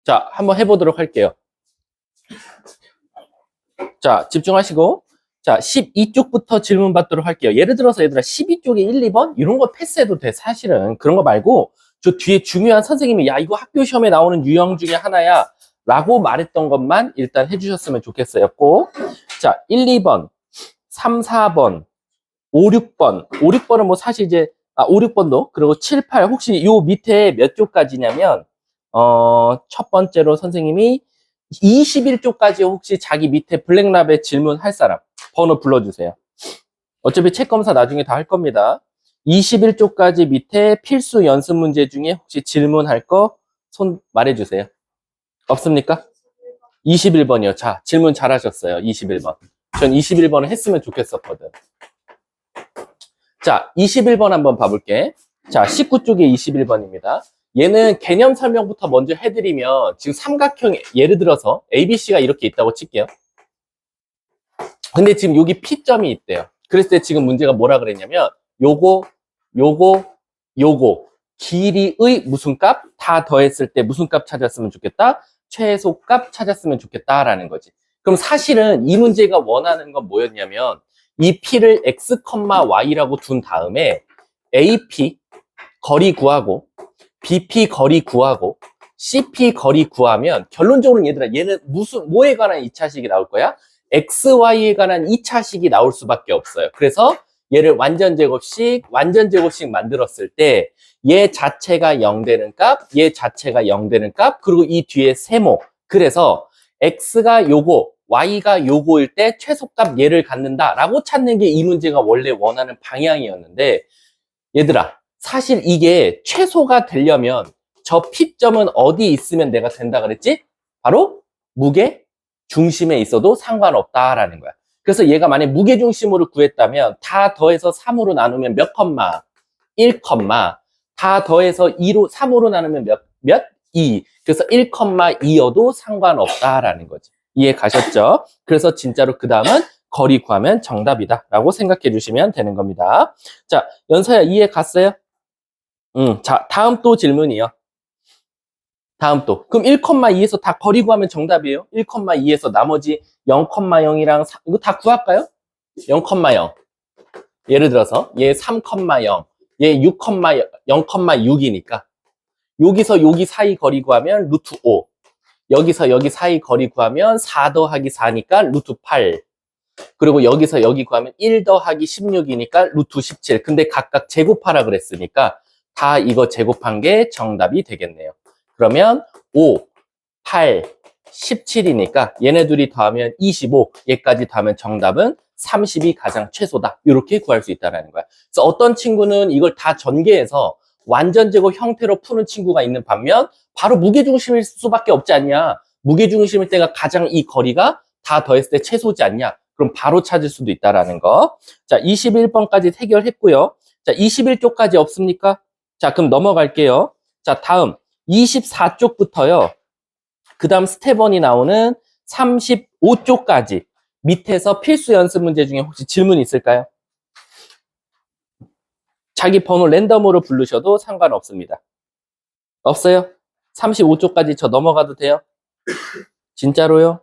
자, 한번 해보도록 할게요. 자, 집중하시고. 자, 12쪽부터 질문 받도록 할게요. 예를 들어서 얘들아 12쪽에 1, 2번 이런 거 패스해도 돼. 사실은 그런 거 말고 저 뒤에 중요한 선생님이 야 이거 학교 시험에 나오는 유형 중에 하나야 라고 말했던 것만 일단 해주셨으면 좋겠어요. 꼭. 자, 1, 2번, 3, 4번, 5, 6번. 5, 6번은 뭐 사실 이제 5, 6번도 그리고 7, 8 혹시 요 밑에 몇 쪽까지냐면 첫 번째로 선생님이 21쪽까지 혹시 자기 밑에 블랙랍에 질문할 사람 번호 불러주세요. 어차피 책 검사 나중에 다 할 겁니다. 21쪽까지 밑에 필수 연습 문제 중에 혹시 질문할 거 손 말해주세요. 없습니까? 21번이요. 자, 질문 잘하셨어요. 21번. 전 21번을 했으면 좋겠었거든. 자, 21번 한번 봐볼게. 자, 19쪽에 21번입니다. 얘는 개념 설명부터 먼저 해드리면 지금 삼각형 예를 들어서 ABC가 이렇게 있다고 칠게요. 근데 지금 여기 P점이 있대요. 그랬을 때 지금 문제가 뭐라 그랬냐면 요거 길이의 무슨 값 다 더했을 때 무슨 값 찾았으면 좋겠다? 최소값 찾았으면 좋겠다라는 거지. 그럼 사실은 이 문제가 원하는 건 뭐였냐면 이 P를 X, Y라고 둔 다음에 AP 거리 구하고 BP 거리 구하고 CP 거리 구하면 결론적으로 얘들아 얘는 뭐에 관한 2차식이 나올 거야? XY에 관한 2차식이 나올 수밖에 없어요. 그래서 얘를 완전 제곱식 만들었을 때 얘 자체가 0 되는 값, 얘 자체가 0 되는 값, 그리고 이 뒤에 세모. 그래서 X가 요거, Y가 요거일 때 최소값 얘를 갖는다라고 찾는 게 이 문제가 원래 원하는 방향이었는데 얘들아 사실 이게 최소가 되려면 저 P점은 어디 있으면 내가 된다 그랬지? 바로 무게 중심에 있어도 상관없다라는 거야. 그래서 얘가 만약 무게 중심으로 구했다면 다 더해서 3으로 나누면 몇 컴마? 1 컴마. 다 더해서 3으로 나누면 몇? 2. 그래서 1 컴마 2여도 상관없다라는 거지. 이해 가셨죠? 그래서 진짜로 그 다음은 거리 구하면 정답이다 라고 생각해 주시면 되는 겁니다. 자, 연서야 이해 갔어요? 자, 다음 또 질문이요. 다음 또. 그럼 1,2에서 다 거리 구하면 정답이에요. 1,2에서 나머지 0,0이랑 이거 다 구할까요? 0,0. 예를 들어서 얘 3,0, 얘 0,6이니까 여기서 여기 사이 거리 구하면 루트 5. 여기서 여기 사이 거리 구하면 4 더하기 4니까 루트 8. 그리고 여기서 여기 구하면 1 더하기 16이니까 루트 17. 근데 각각 제곱하라 그랬으니까 다 이거 제곱한 게 정답이 되겠네요. 그러면 5, 8, 17이니까 얘네 둘이 더하면 25, 얘까지 더하면 정답은 30이 가장 최소다. 이렇게 구할 수 있다는 거야. 그래서 어떤 친구는 이걸 다 전개해서 완전 제곱 형태로 푸는 친구가 있는 반면 바로 무게중심일 수밖에 없지 않냐. 무게중심일 때가 가장 이 거리가 다 더했을 때 최소지 않냐. 그럼 바로 찾을 수도 있다는 거. 자, 21번까지 해결했고요. 자, 21쪽까지 없습니까? 자, 그럼 넘어갈게요. 자, 다음 24쪽부터요. 그 다음 스텝 1이 나오는 35쪽까지 밑에서 필수 연습 문제 중에 혹시 질문 있을까요? 자기 번호 랜덤으로 부르셔도 상관없습니다. 없어요? 35쪽까지 저 넘어가도 돼요? 진짜로요?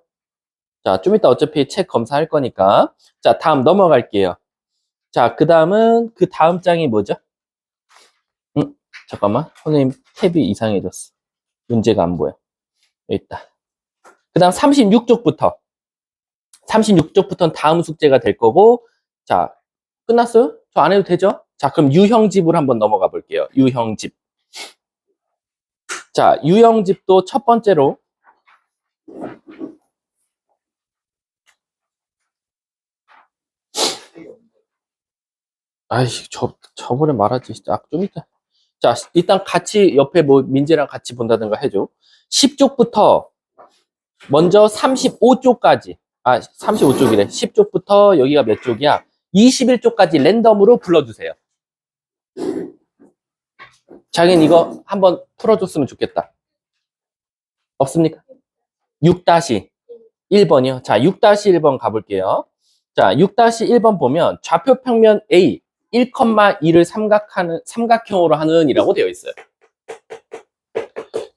자, 좀 이따 어차피 책 검사할 거니까. 자, 다음 넘어갈게요. 자, 그 다음은 그 다음 장이 뭐죠? 잠깐만. 선생님 탭이 이상해졌어. 문제가 안 보여. 여기 있다. 그 다음 36쪽부터. 36쪽부터는 다음 숙제가 될 거고. 자, 끝났어요? 저 안 해도 되죠? 자, 그럼 유형집으로 한번 넘어가 볼게요. 유형집. 자, 유형집도 첫 번째로. 아이씨, 저번에 말하지. 좀 이따. 자, 일단 같이 옆에 뭐 민재랑 같이 본다든가 해줘. 10쪽부터 먼저 35쪽까지. 35쪽이래. 10쪽부터 여기가 몇 쪽이야? 21쪽까지 랜덤으로 불러주세요. 자기는 이거 한번 풀어줬으면 좋겠다. 없습니까? 6-1번이요. 자, 6-1번 가볼게요. 자, 6-1번 보면 좌표 평면 A 1,2를 삼각형으로 하는 이라고 되어 있어요.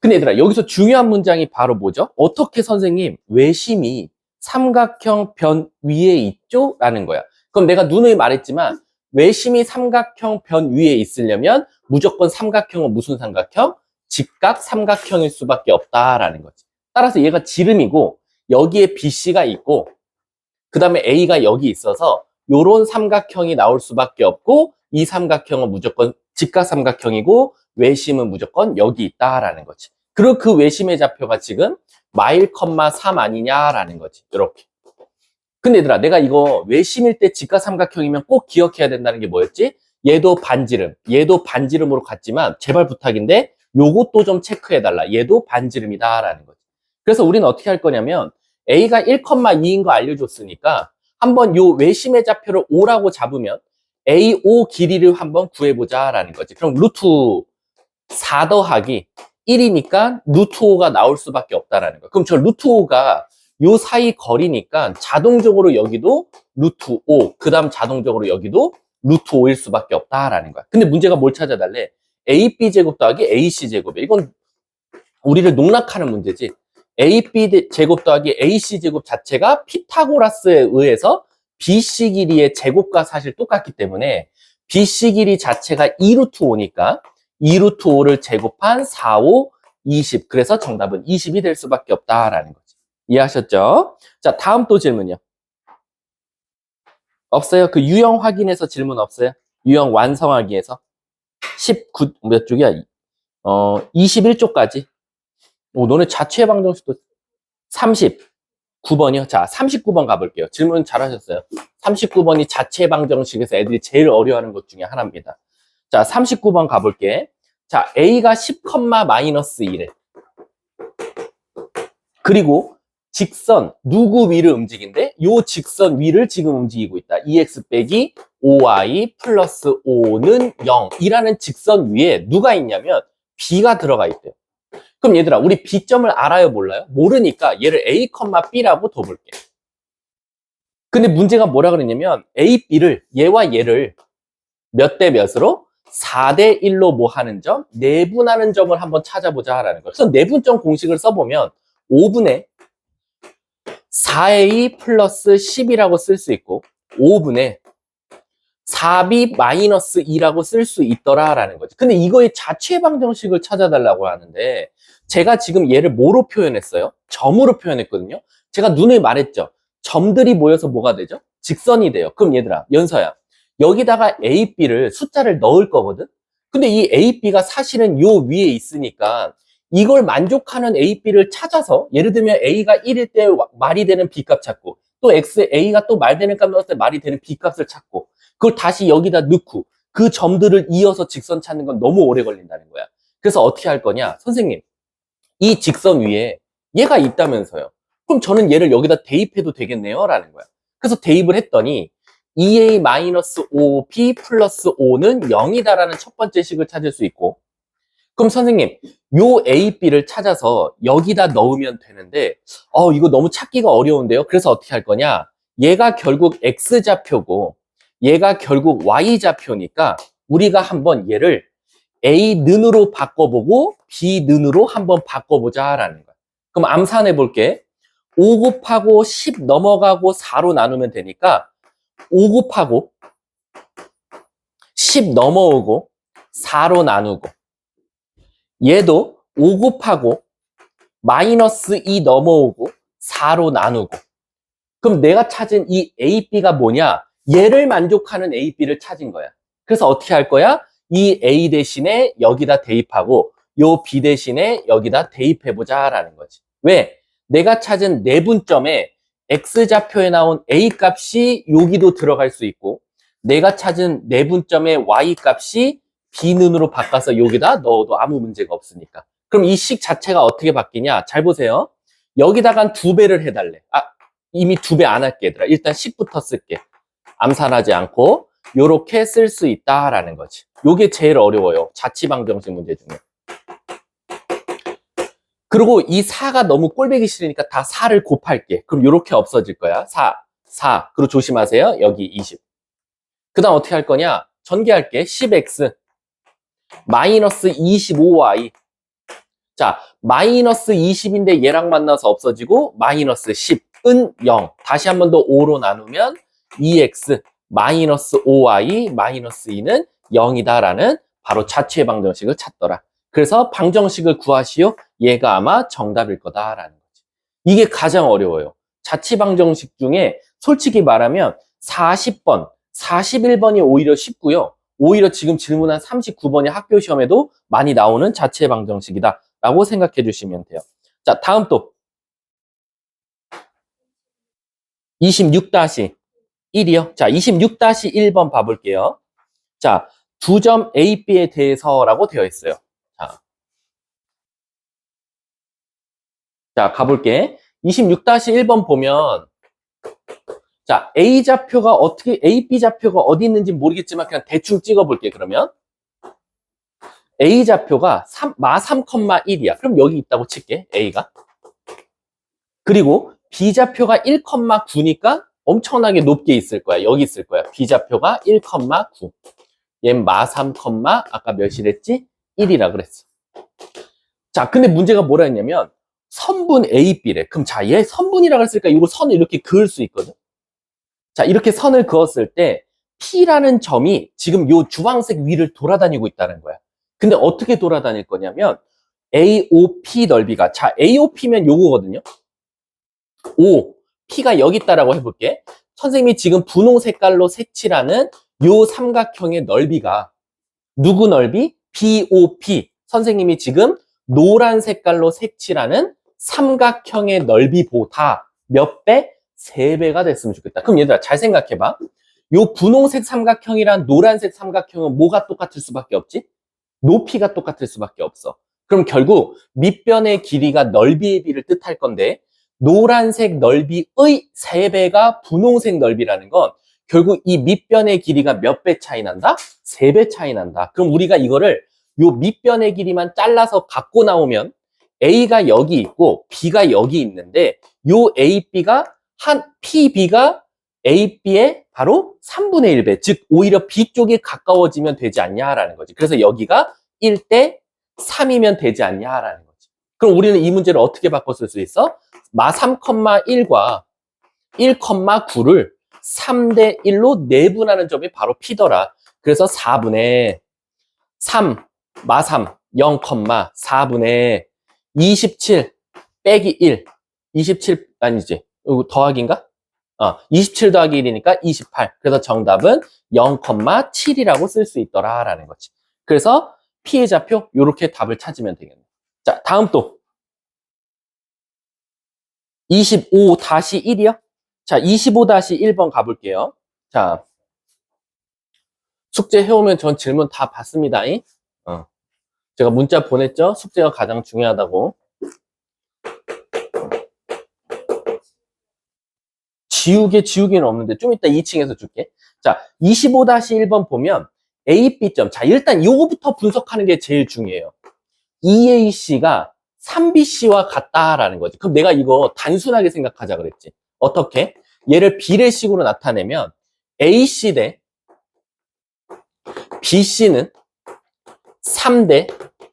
근데 얘들아, 여기서 중요한 문장이 바로 뭐죠? 어떻게 선생님, 외심이 삼각형 변 위에 있죠? 라는 거야. 그럼 내가 누누이 말했지만, 외심이 삼각형 변 위에 있으려면 무조건 삼각형은 무슨 삼각형? 직각 삼각형일 수밖에 없다라는 거지. 따라서 얘가 지름이고, 여기에 BC가 있고, 그 다음에 A가 여기 있어서 요런 삼각형이 나올 수밖에 없고, 이 삼각형은 무조건 직각 삼각형이고 외심은 무조건 여기 있다라는 거지. 그리고 그 외심의 좌표가 지금 마일, 3 아니냐라는 거지. 이렇게. 근데 얘들아, 내가 이거 외심일 때 직각 삼각형이면 꼭 기억해야 된다는 게 뭐였지? 얘도 반지름, 얘도 반지름으로 갔지만 제발 부탁인데 요것도 좀 체크해달라. 얘도 반지름이다라는 거지. 그래서 우리는 어떻게 할 거냐면 A가 1,2인 거 알려줬으니까 한번 요 외심의 좌표를 5라고 잡으면 A5 길이를 한번 구해보자라는 거지. 그럼 루트 4 더하기 1이니까 루트 5가 나올 수밖에 없다라는 거야. 그럼 저 루트 5가 요 사이 거리니까 자동적으로 여기도 루트 5, 그 다음 자동적으로 여기도 루트 5일 수밖에 없다라는 거야. 근데 문제가 뭘 찾아달래? AB 제곱 더하기 AC 제곱이야. 이건 우리를 농락하는 문제지. AB 제곱 더하기 AC 제곱 자체가 피타고라스에 의해서 BC 길이의 제곱과 사실 똑같기 때문에 BC 길이 자체가 2루트 5니까 2루트 5를 제곱한 4, 5, 20. 그래서 정답은 20이 될 수밖에 없다라는 거지. 이해하셨죠? 자, 다음 또 질문이요. 없어요? 그 유형 확인해서 질문 없어요? 유형 완성하기에서 19, 몇 쪽이야? 21쪽까지. 오, 너네 자체 방정식도 39번이요? 자, 39번 가볼게요. 질문 잘하셨어요. 39번이 자체 방정식에서 애들이 제일 어려워하는 것 중에 하나입니다. 자, 39번 가볼게. 자, A가 10, 마이너스 1에. 그리고 직선, 누구 위를 움직인대? 요 직선 위를 지금 움직이고 있다. 2x 빼기 5y 플러스 5는 0이라는 직선 위에 누가 있냐면 B가 들어가 있대요. 그럼 얘들아, 우리 B점을 알아요, 몰라요? 모르니까 얘를 A, B라고 둬볼게. 근데 문제가 뭐라 그랬냐면 A, B를, 얘와 얘를 몇 대 몇으로? 4대 1로 뭐 하는 점? 내분하는 점을 한번 찾아보자 라는 거예요. 그래서 내분점 공식을 써보면 5분의 4A 플러스 10이라고 쓸 수 있고 5분의 4B 마이너스 2라고 쓸 수 있더라라는 거지. 근데 이거의 자체 방정식을 찾아달라고 하는데 제가 지금 얘를 뭐로 표현했어요? 점으로 표현했거든요. 제가 눈에 말했죠. 점들이 모여서 뭐가 되죠? 직선이 돼요. 그럼 얘들아, 연서야. 여기다가 A, B를 숫자를 넣을 거거든? 근데 이 A, B가 사실은 요 위에 있으니까 이걸 만족하는 A, B를 찾아서 예를 들면 A가 1일 때 말이 되는 B값 찾고 또 A가 또 말 되는 값 넣을 때 말이 되는 B값을 찾고 그걸 다시 여기다 넣고 그 점들을 이어서 직선 찾는 건 너무 오래 걸린다는 거야. 그래서 어떻게 할 거냐? 선생님, 이 직선 위에 얘가 있다면서요. 그럼 저는 얘를 여기다 대입해도 되겠네요? 라는 거야. 그래서 대입을 했더니 2a-5b 플러스 5는 0이다라는 첫 번째 식을 찾을 수 있고 그럼 선생님, 요 a, b를 찾아서 여기다 넣으면 되는데 이거 너무 찾기가 어려운데요? 그래서 어떻게 할 거냐? 얘가 결국 x좌표고 얘가 결국 y좌표니까 우리가 한번 얘를 a는으로 바꿔보고 b는으로 한번 바꿔보자라는 거야. 그럼 암산해 볼게. 5 곱하고 10 넘어가고 4로 나누면 되니까 5 곱하고 10 넘어오고 4로 나누고 얘도 5 곱하고 마이너스 2 넘어오고 4로 나누고 그럼 내가 찾은 이 A, B가 뭐냐? 얘를 만족하는 A, B를 찾은 거야. 그래서 어떻게 할 거야? 이 A 대신에 여기다 대입하고 요 B 대신에 여기다 대입해보자 라는 거지. 왜? 내가 찾은 내분점에 X좌표에 나온 A 값이 여기도 들어갈 수 있고 내가 찾은 내분점의 Y 값이 B는으로 바꿔서 여기다 넣어도 아무 문제가 없으니까. 그럼 이 식 자체가 어떻게 바뀌냐? 잘 보세요. 여기다가 2배를 해달래. 이미 2배 안 할게, 얘들아. 일단 식부터 쓸게. 암산하지 않고 요렇게 쓸 수 있다라는 거지. 요게 제일 어려워요. 자취방정식 문제 중에. 그리고 이 4가 너무 꼴보기 싫으니까 다 4를 곱할게. 그럼 요렇게 없어질 거야. 4. 그리고 조심하세요. 여기 20. 그 다음 어떻게 할 거냐? 전개할게. 10x 마이너스 25y 자, 마이너스 20인데 얘랑 만나서 없어지고 마이너스 10은 0. 다시 한 번 더 5로 나누면 2x 마이너스 5y 마이너스 2는 0이다라는 바로 자취의 방정식을 찾더라. 그래서 방정식을 구하시오. 얘가 아마 정답일 거다라는 거지. 이게 가장 어려워요. 자취 방정식 중에 솔직히 말하면 40번, 41번이 오히려 쉽고요. 오히려 지금 질문한 39번이 학교 시험에도 많이 나오는 자취의 방정식이다 라고 생각해 주시면 돼요. 자, 다음 또 26-1이요. 자, 26-1번 봐볼게요. 자, 두 점 A, B에 대해서라고 되어 있어요. 자, 가볼게. 26-1번 보면 자, A 좌표가 어떻게, A, B 좌표가 어디 있는지 모르겠지만 그냥 대충 찍어볼게, 그러면. A 좌표가 마 3,1이야. 그럼 여기 있다고 칠게, A가. 그리고 B 좌표가 1,9니까 엄청나게 높게 있을 거야. 여기 있을 거야. B 좌표가 1,9. 얘는 마 3, 아까 몇이랬지? 1이라 그랬어. 자, 근데 문제가 뭐라 했냐면 선분 A, B래. 그럼 자, 얘 선분이라고 했으니까 이거 선을 이렇게 그을 수 있거든. 자, 이렇게 선을 그었을 때 P라는 점이 지금 요 주황색 위를 돌아다니고 있다는 거야. 근데 어떻게 돌아다닐 거냐면 AOP 넓이가, 자, AOP면 요거거든요. O, P가 여기 있다라고 해볼게. 선생님이 지금 분홍 색깔로 색칠하는 요 삼각형의 넓이가 누구 넓이? BOP. 선생님이 지금 노란 색깔로 색칠하는 삼각형의 넓이보다 몇 배? 3배가 됐으면 좋겠다. 그럼 얘들아 잘 생각해봐. 요 분홍색 삼각형이랑 노란색 삼각형은 뭐가 똑같을 수밖에 없지? 높이가 똑같을 수밖에 없어. 그럼 결국 밑변의 길이가 넓이의 비를 뜻할 건데 노란색 넓이의 3배가 분홍색 넓이라는 건 결국 이 밑변의 길이가 몇 배 차이 난다? 3배 차이 난다. 그럼 우리가 이거를 요 밑변의 길이만 잘라서 갖고 나오면 A가 여기 있고 B가 여기 있는데 요 AB가 PB가 AB의 바로 3분의 1배, 즉 오히려 B 쪽이 가까워지면 되지 않냐라는 거지. 그래서 여기가 1대 3이면 되지 않냐라는 거지. 그럼 우리는 이 문제를 어떻게 바꿔 쓸 수 있어? 마 3,1과 1,9를 3대 1로 내분하는 점이 바로 P더라. 그래서 4분의 3, 마 3, 0, 4분의 27 빼기 1. 27 아니지. 이거 더하기인가? 27 더하기 1이니까 28. 그래서 정답은 0,7이라고 쓸 수 있더라라는 거지. 그래서 P의 좌표 이렇게 답을 찾으면 되겠네. 자, 다음 또 25-1이요. 자, 25-1번 가볼게요. 자, 숙제 해오면 전 질문 다 받습니다. 제가 문자 보냈죠? 숙제가 가장 중요하다고. 지우개는 없는데 좀 이따 2층에서 줄게. 자, 25-1번 보면 A, B점. 자, 일단 요거부터 분석하는 게 제일 중요해요. EAC가 3BC와 같다라는 거지. 그럼 내가 이거 단순하게 생각하자 그랬지. 어떻게? 얘를 비례식으로 나타내면 AC 대 BC는 3대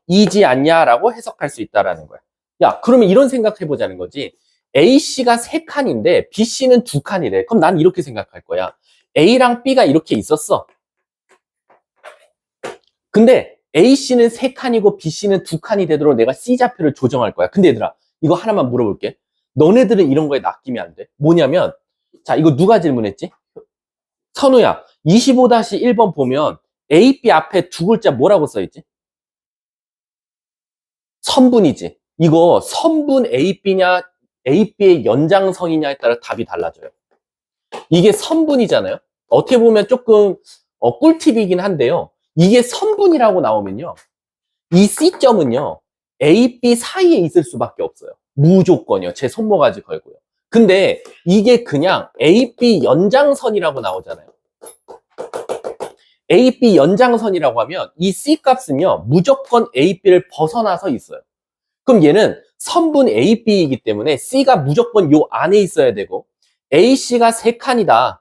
2지 않냐라고 해석할 수 있다라는 거야. 야, 그러면 이런 생각해보자는 거지. A씨가 3칸인데 B씨는 2칸이래. 그럼 난 이렇게 생각할 거야. A랑 B가 이렇게 있었어. 근데 A씨는 3칸이고 B씨는 2칸이 되도록 내가 C좌표를 조정할 거야. 근데 얘들아, 이거 하나만 물어볼게. 너네들은 이런 거에 낚이면 안 돼. 뭐냐면, 자, 이거 누가 질문했지? 선우야, 25-1번 보면 A, B 앞에 두 글자 뭐라고 써있지? 선분이지. 이거 선분 AB냐, AB의 연장선이냐에 따라 답이 달라져요. 이게 선분이잖아요. 어떻게 보면 조금 꿀팁이긴 한데요. 이게 선분이라고 나오면요. 이 C점은요. A, B 사이에 있을 수밖에 없어요. 무조건이요. 제 손모가지 걸고요. 근데 이게 그냥 A, B 연장선이라고 나오잖아요. A, B 연장선이라고 하면 이 C 값은요. 무조건 A, B를 벗어나서 있어요. 그럼 얘는 선분 A, B이기 때문에 C가 무조건 요 안에 있어야 되고 A, C가 3칸이다.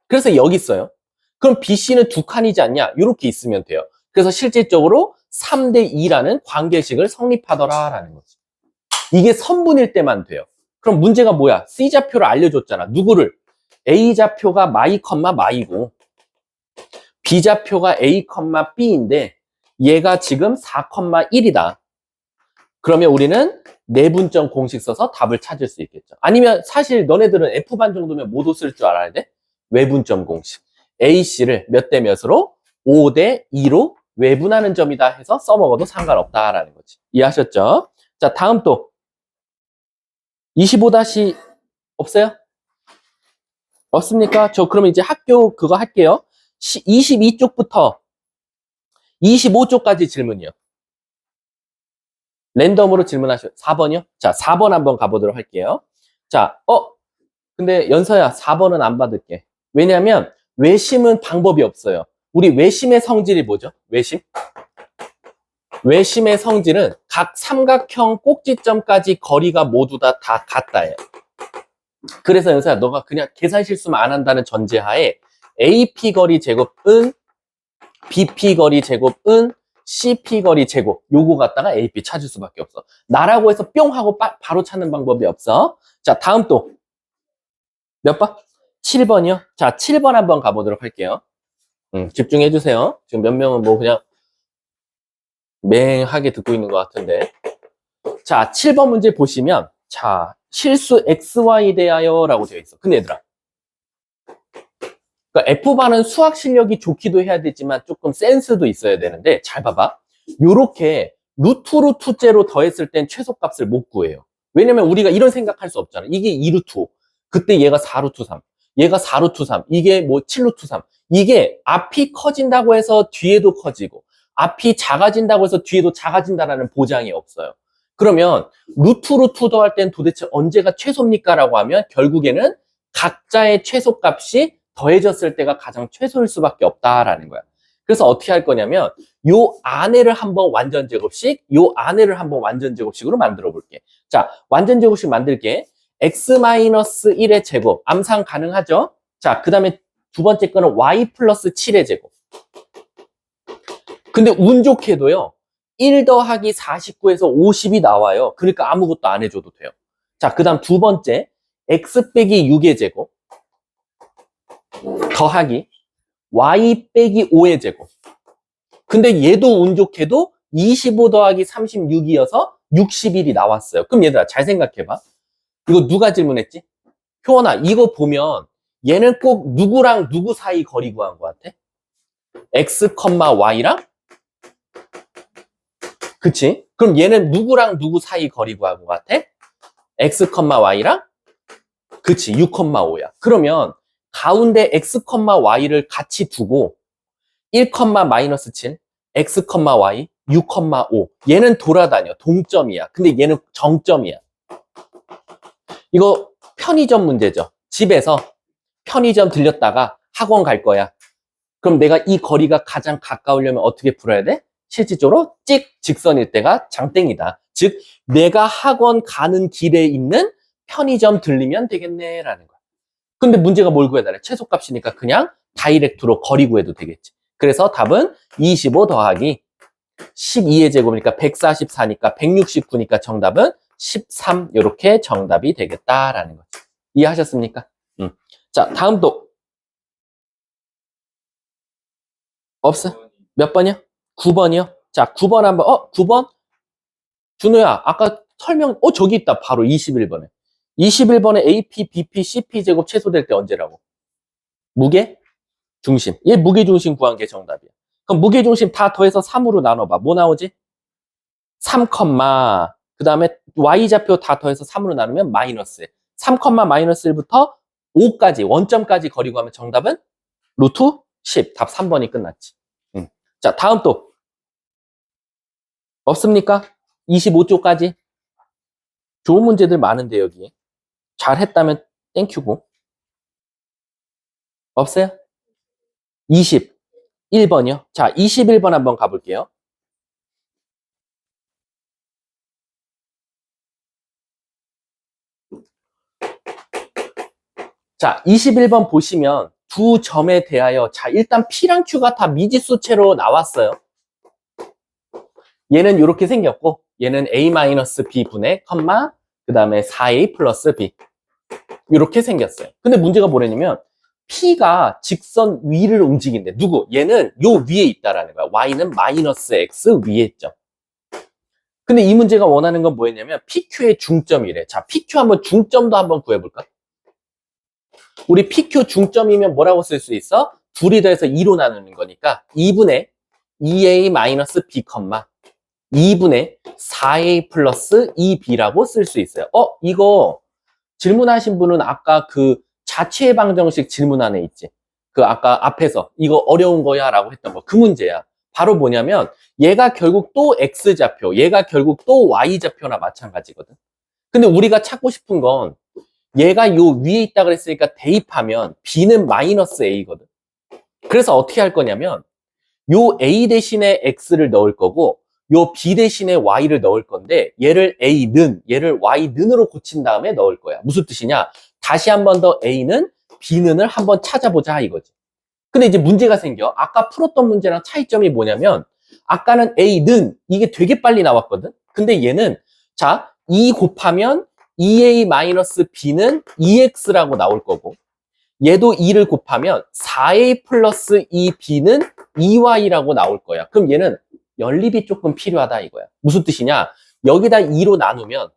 그래서 여기 있어요. 그럼 B, C는 2칸이지 않냐? 이렇게 있으면 돼요. 그래서 실질적으로 3대 2라는 관계식을 성립하더라라는 거지. 이게 선분일 때만 돼요. 그럼 문제가 뭐야? C좌표를 알려줬잖아. 누구를? A좌표가 마이, 마이고 B좌표가 A, B인데 얘가 지금 4,1이다. 그러면 우리는 내분점 공식 써서 답을 찾을 수 있겠죠. 아니면 사실 너네들은 F반 정도면 뭐도 쓸 줄 알아야 돼? 외분점 공식. AC를 몇 대 몇으로? 5대 2로 외분하는 점이다 해서 써먹어도 상관없다라는 거지. 이해하셨죠? 자, 다음 또 25- 없어요? 없습니까? 저 그러면 이제 학교 그거 할게요. 22쪽부터 25쪽까지 질문이요. 랜덤으로 질문하시오. 4번이요? 자, 4번 한번 가보도록 할게요. 자, 근데 연서야, 4번은 안 받을게. 왜냐면 외심은 방법이 없어요. 우리 외심의 성질이 뭐죠? 외심? 외심의 성질은 각 삼각형 꼭지점까지 거리가 모두 다 같다예요. 그래서 연서야, 너가 그냥 계산 실수만 안 한다는 전제하에 AP 거리 제곱은 BP 거리 제곱은 CP 거리 제곱 요거 갖다가 AP 찾을 수밖에 없어. 나라고 해서 뿅 하고 바로 찾는 방법이 없어. 자, 다음 또 몇 번? 7번이요. 자, 7번 한번 가보도록 할게요. 집중해 주세요. 지금 몇 명은 뭐 그냥 맹하게 듣고 있는 것 같은데. 자, 7번 문제 보시면 자, 실수 XY 대하여 라고 되어 있어. 근데 얘들아, 그러니까 F반은 수학 실력이 좋기도 해야 되지만 조금 센스도 있어야 되는데 잘 봐봐. 요렇게 루트제로 더했을 땐 최소값을 못 구해요. 왜냐면 우리가 이런 생각할 수 없잖아. 이게 2루트 5. 그때 얘가 4루트 3. 얘가 4루트 3. 이게 뭐 7루트 3. 이게 앞이 커진다고 해서 뒤에도 커지고 앞이 작아진다고 해서 뒤에도 작아진다라는 보장이 없어요. 그러면 루트 더할 땐 도대체 언제가 최소입니까? 라고 하면 결국에는 각자의 최소값이 더해졌을 때가 가장 최소일 수밖에 없다라는 거야. 그래서 어떻게 할 거냐면 요 안에를 한번 완전 제곱식, 요 안에를 한번 완전 제곱식으로 만들어 볼게. 자, 완전 제곱식 만들게. x-1의 제곱, 암산 가능하죠? 자, 그 다음에 두 번째 거는 y 플러스 7의 제곱. 근데 운 좋게도요, 1 더하기 49에서 50이 나와요. 그러니까 아무것도 안 해줘도 돼요. 자, 그 다음 두 번째, x 빼기 6의 제곱. 더하기 y 빼기 5의 제곱. 근데 얘도 운 좋게도 25 더하기 36이어서 61이 나왔어요. 그럼 얘들아 잘 생각해봐. 이거 누가 질문했지? 효원아, 이거 보면 얘는 꼭 누구랑 누구 사이 거리 구한 것 같아? x, y랑? 그치? 그럼 얘는 누구랑 누구 사이 거리 구한 것 같아? x, y랑? 그치, 6, 5야. 그러면 가운데 x, y를 같이 두고 1, 마이너스 7, x, y, 6, 5. 얘는 돌아다녀. 동점이야. 근데 얘는 정점이야. 이거 편의점 문제죠. 집에서 편의점 들렸다가 학원 갈 거야. 그럼 내가 이 거리가 가장 가까우려면 어떻게 풀어야 돼? 실질적으로 직선일 때가 장땡이다. 즉 내가 학원 가는 길에 있는 편의점 들리면 되겠네 라는 거야. 근데 문제가 뭘 구해야 되나? 최소값이니까 그냥 다이렉트로 거리 구해도 되겠지. 그래서 답은 25 더하기 12의 제곱이니까 144니까 169니까 정답은 13 이렇게 정답이 되겠다라는 거죠. 이해하셨습니까? 자, 다음 또 없어? 몇 번이요? 9번이요? 자, 9번 한번 9번? 준호야, 아까 설명 저기 있다. 바로 21번에 21번에 AP, BP, CP 제곱 최소될 때 언제라고? 무게? 중심. 얘 무게 중심 구한 게 정답이야. 그럼 무게 중심 다 더해서 3으로 나눠봐. 뭐 나오지? 3, 그 다음에 Y좌표 다 더해서 3으로 나누면 마이너스 3, 마이너스 1부터 5까지, 원점까지 거리 구하면 정답은 루트 10. 답 3번이 끝났지. 자, 다음 또. 없습니까? 25쪽까지. 좋은 문제들 많은데, 여기. 잘했다면 땡큐고. 없어요? 21번이요. 자, 21번 한번 가볼게요. 자, 21번 보시면 두 점에 대하여 자, 일단 P랑 Q가 다 미지수체로 나왔어요. 얘는 이렇게 생겼고 얘는 a-b 분의 컴마 그 다음에 4a 플러스 b 이렇게 생겼어요. 근데 문제가 뭐냐면 P가 직선 위를 움직인대. 누구? 얘는 요 위에 있다라는 거야. Y는 마이너스 X 위에 있죠. 근데 이 문제가 원하는 건 뭐였냐면 PQ의 중점이래. 자, PQ 한번 중점도 한번 구해볼까? 우리 PQ 중점이면 뭐라고 쓸 수 있어? 둘이 더해서 2로 나누는 거니까 2분의 2a-b, 2분의 4a 플러스 2b라고 쓸 수 있어요. 이거 질문하신 분은 아까 그 자체 방정식 질문 안에 있지. 그 아까 앞에서 이거 어려운 거야 라고 했던 거. 그 문제야. 바로 뭐냐면 얘가 결국 또 X좌표, 얘가 결국 또 Y좌표나 마찬가지거든. 근데 우리가 찾고 싶은 건 얘가 요 위에 있다 그랬으니까 대입하면 B는 마이너스 A거든. 그래서 어떻게 할 거냐면 요 A 대신에 X를 넣을 거고 요 B 대신에 Y를 넣을 건데 얘를 A는, 얘를 Y는으로 고친 다음에 넣을 거야. 무슨 뜻이냐? 다시 한 번 더 A는, B는을 한번 찾아보자 이거지. 근데 이제 문제가 생겨. 아까 풀었던 문제랑 차이점이 뭐냐면 아까는 A는 이게 되게 빨리 나왔거든. 근데 얘는 자, 2 곱하면 2A-B는 2X라고 나올 거고 얘도 2를 곱하면 4A 플러스 2B는 2Y라고 나올 거야. 그럼 얘는 연립이 조금 필요하다 이거야. 무슨 뜻이냐? 여기다 2로 나누면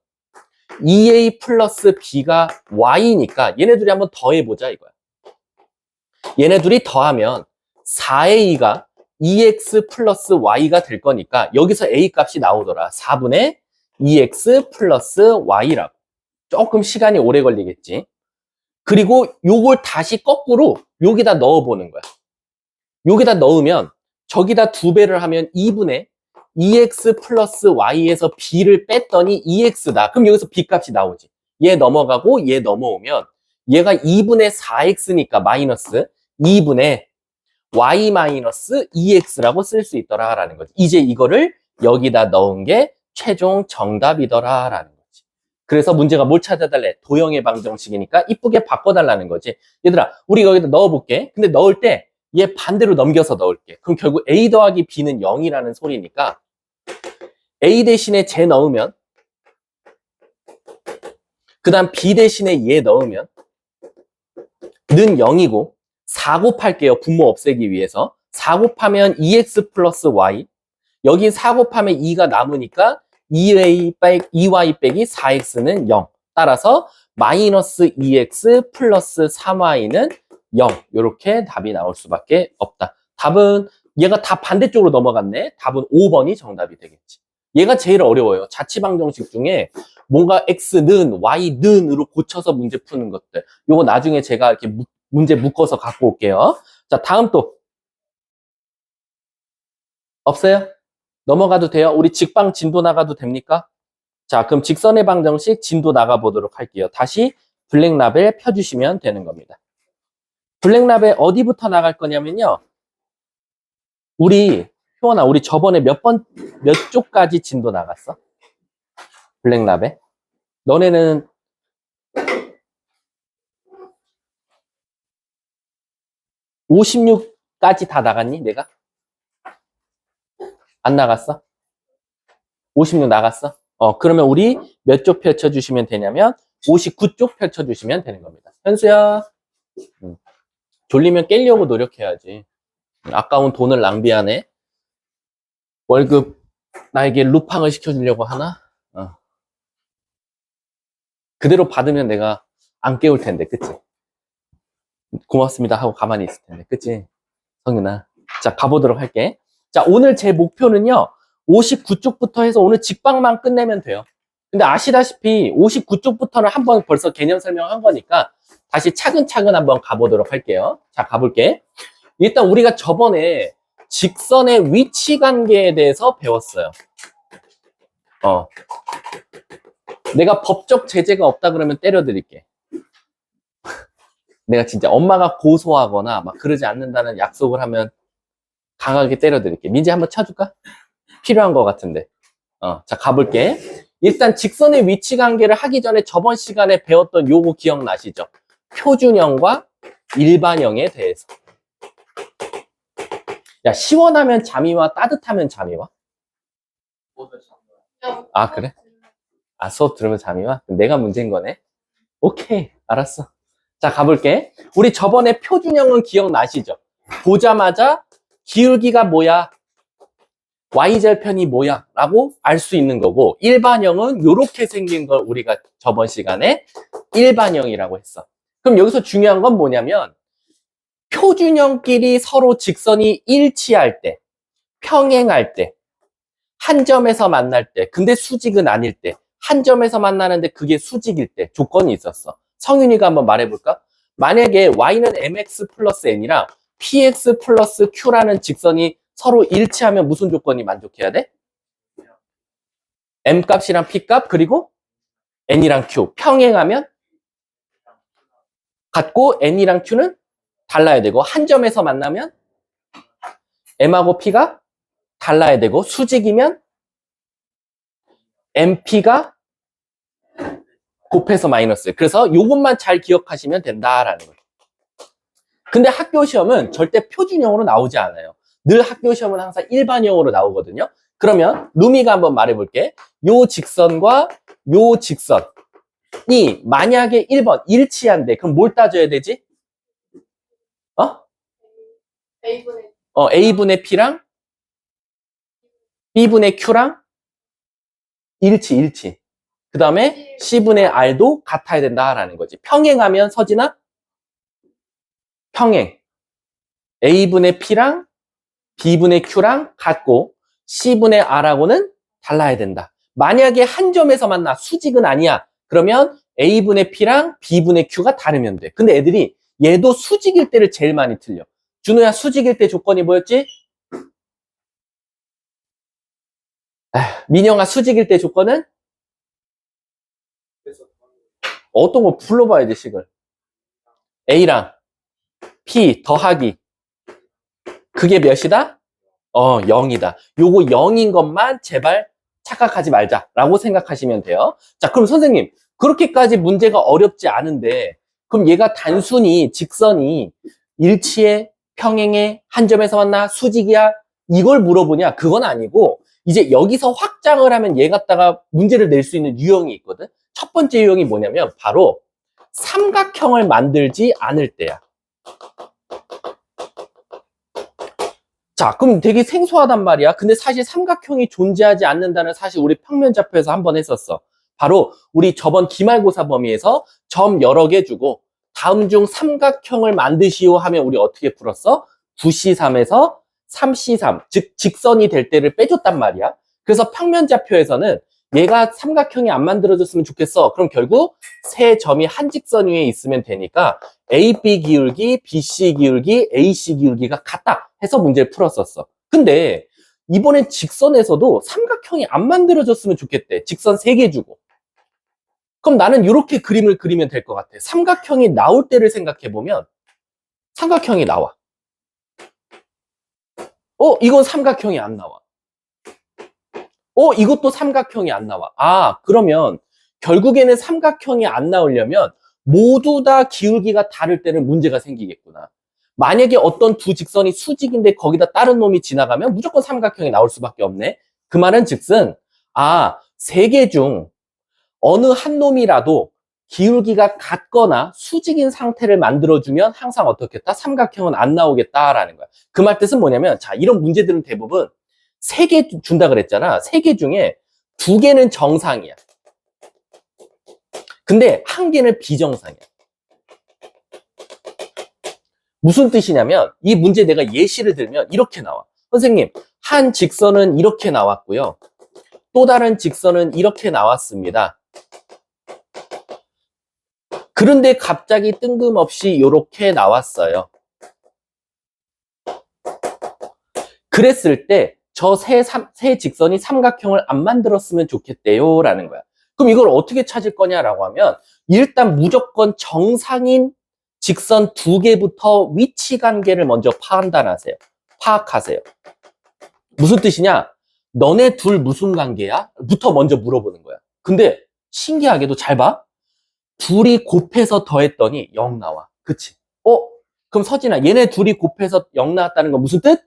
2A 플러스 B가 Y니까 얘네들이 한번 더해보자 이거야. 얘네들이 더하면 4A가 2X 플러스 Y가 될 거니까 여기서 A 값이 나오더라. 4분의 2X 플러스 Y라고. 조금 시간이 오래 걸리겠지. 그리고 요걸 다시 거꾸로 여기다 넣어보는 거야. 여기다 넣으면 저기다 2배를 하면 2분의 2x 플러스 y에서 b를 뺐더니 2x다. 그럼 여기서 b 값이 나오지. 얘 넘어가고 얘 넘어오면 얘가 2분의 4x니까 마이너스 2분의 y 마이너스 2x라고 쓸 수 있더라라는 거지. 이제 이거를 여기다 넣은 게 최종 정답이더라라는 거지. 그래서 문제가 뭘 찾아달래? 도형의 방정식이니까 이쁘게 바꿔달라는 거지. 얘들아, 우리 여기다 넣어볼게. 근데 넣을 때 얘 반대로 넘겨서 넣을게. 그럼 결국 A 더하기 B는 0이라는 소리니까 A 대신에 쟤 넣으면 그 다음 B 대신에 얘 넣으면 는 0이고 4 곱할게요. 분모 없애기 위해서. 4 곱하면 2x 플러스 y 여기 4 곱하면 2가 남으니까 2y 빼기 4x는 0 따라서 마이너스 2x 플러스 3y는 0 이렇게 답이 나올 수밖에 없다. 답은 얘가 다 반대쪽으로 넘어갔네. 답은 5번이 정답이 되겠지. 얘가 제일 어려워요. 자취방정식 중에 뭔가 x는 y는으로 고쳐서 문제 푸는 것들. 요거 나중에 제가 이렇게 문제 묶어서 갖고 올게요. 자, 다음 또 없어요? 넘어가도 돼요? 우리 직방 진도 나가도 됩니까? 자, 그럼 직선의 방정식 진도 나가보도록 할게요. 다시 블랙라벨 펴주시면 되는 겁니다. 블랙라벨 어디부터 나갈 거냐면요. 우리 효원아, 우리 저번에 몇 쪽까지 진도 나갔어? 블랙라벨? 너네는 56까지 다 나갔니? 내가? 안 나갔어? 56 나갔어? 그러면 우리 몇 쪽 펼쳐주시면 되냐면 59쪽 펼쳐주시면 되는 겁니다. 현수야, 졸리면 깨려고 노력해야지. 아까운 돈을 낭비하네. 월급 나에게 루팡을 시켜주려고 하나? 그대로 받으면 내가 안 깨울 텐데, 그치? 고맙습니다 하고 가만히 있을 텐데, 그치? 성윤아. 자, 가보도록 할게. 자, 오늘 제 목표는요, 59쪽부터 해서 오늘 직방만 끝내면 돼요. 근데 아시다시피 59쪽부터는 한번 벌써 개념 설명한 거니까 다시 차근차근 한번 가보도록 할게요. 자, 가볼게. 일단 우리가 저번에 직선의 위치 관계에 대해서 배웠어요. 내가 법적 제재가 없다 그러면 때려드릴게. 내가 진짜 엄마가 고소하거나 막 그러지 않는다는 약속을 하면 강하게 때려드릴게. 민지 한번 쳐줄까? 필요한 것 같은데. 자, 가볼게. 일단 직선의 위치 관계를 하기 전에 저번 시간에 배웠던 요거 기억나시죠? 표준형과 일반형에 대해서. 야, 시원하면 잠이 와? 따뜻하면 잠이 와? 아, 그래? 아, 수업 들으면 잠이 와? 그럼 내가 문제인 거네? 오케이, 알았어. 자, 가볼게. 우리 저번에 표준형은 기억나시죠? 보자마자 기울기가 뭐야? y절편이 뭐야? 라고 알 수 있는 거고, 일반형은 이렇게 생긴 걸 우리가 저번 시간에 일반형이라고 했어. 그럼 여기서 중요한 건 뭐냐면, 표준형끼리 서로 직선이 일치할 때, 평행할 때, 한 점에서 만날 때, 근데 수직은 아닐 때, 한 점에서 만나는데 그게 수직일 때 조건이 있었어. 성윤이가 한번 말해볼까? 만약에 y는 mx 플러스 n이랑 px 플러스 q라는 직선이 서로 일치하면 무슨 조건이 만족해야 돼? m 값이랑 p 값 그리고 n이랑 q 평행하면 같고 n이랑 q는 달라야 되고 한 점에서 만나면 m하고 p가 달라야 되고 수직이면 mp가 곱해서 마이너스. 그래서 이것만 잘 기억하시면 된다라는 거예요. 근데 학교 시험은 절대 표준형으로 나오지 않아요. 늘 학교 시험은 항상 일반형으로 나오거든요. 그러면 루미가 한번 말해볼게. 요 직선과 요 직선이 만약에 1번 일치한데 그럼 뭘 따져야 되지? A분의 P랑 B분의 Q랑 일치. 그 다음에 C분의 R도 같아야 된다라는 거지. 평행하면 서진아? 평행. A분의 P랑 B분의 Q랑 같고 C분의 R하고는 달라야 된다. 만약에 한 점에서 만나 수직은 아니야. 그러면 A분의 P랑 B분의 Q가 다르면 돼. 근데 애들이 얘도 수직일 때를 제일 많이 틀려. 준호야 수직일 때 조건이 뭐였지? 민영아 수직일 때 조건은? 어떤 거 불러봐야지 식을. A랑 P 더하기 그게 몇이다? 0이다. 요거 0인 것만 제발 착각하지 말자라고 생각하시면 돼요. 자, 그럼 선생님, 그렇게까지 문제가 어렵지 않은데, 그럼 얘가 단순히 직선이 일치해, 평행해, 한 점에서 만나, 수직이야? 이걸 물어보냐? 그건 아니고, 이제 여기서 확장을 하면 얘 갖다가 문제를 낼 수 있는 유형이 있거든? 첫 번째 유형이 뭐냐면, 바로 삼각형을 만들지 않을 때야. 자, 그럼 되게 생소하단 말이야. 근데 사실 삼각형이 존재하지 않는다는 사실 우리 평면좌표에서 한번 했었어. 바로 우리 저번 기말고사 범위에서 점 여러 개 주고 다음 중 삼각형을 만드시오 하면 우리 어떻게 풀었어? 9C3에서 3C3, 즉 직선이 될 때를 빼줬단 말이야. 그래서 평면좌표에서는 얘가 삼각형이 안 만들어졌으면 좋겠어. 그럼 결국 세 점이 한 직선 위에 있으면 되니까 AB 기울기, BC 기울기, AC 기울기가 같다 해서 문제를 풀었었어. 근데 이번엔 직선에서도 삼각형이 안 만들어졌으면 좋겠대. 직선 3개 주고. 그럼 나는 이렇게 그림을 그리면 될 것 같아. 삼각형이 나올 때를 생각해보면 삼각형이 나와. 이건 삼각형이 안 나와. 이것도 삼각형이 안 나와. 그러면 결국에는 삼각형이 안 나오려면 모두 다 기울기가 다를 때는 문제가 생기겠구나. 만약에 어떤 두 직선이 수직인데 거기다 다른 놈이 지나가면 무조건 삼각형이 나올 수밖에 없네. 그 말은 즉슨, 세 개 중 어느 한 놈이라도 기울기가 같거나 수직인 상태를 만들어주면 항상 어떻겠다? 삼각형은 안 나오겠다라는 거야. 그 말 뜻은 뭐냐면, 자, 이런 문제들은 대부분 3개 준다 그랬잖아. 3개 중에 2개는 정상이야. 근데 1개는 비정상이야. 무슨 뜻이냐면 이 문제 내가 예시를 들면 이렇게 나와. 선생님, 한 직선은 이렇게 나왔고요. 또 다른 직선은 이렇게 나왔습니다. 그런데 갑자기 뜬금없이 이렇게 나왔어요. 그랬을 때 저 세 직선이 삼각형을 안 만들었으면 좋겠대요 라는 거야. 그럼 이걸 어떻게 찾을 거냐라고 하면 일단 무조건 정상인 직선 2개부터 위치 관계를 먼저 파악하세요. 무슨 뜻이냐? 너네 둘 무슨 관계야? 부터 먼저 물어보는 거야. 근데 신기하게도 잘 봐. 둘이 곱해서 더했더니 0 나와. 그치? 그럼 서진아, 얘네 둘이 곱해서 0 나왔다는 건 무슨 뜻?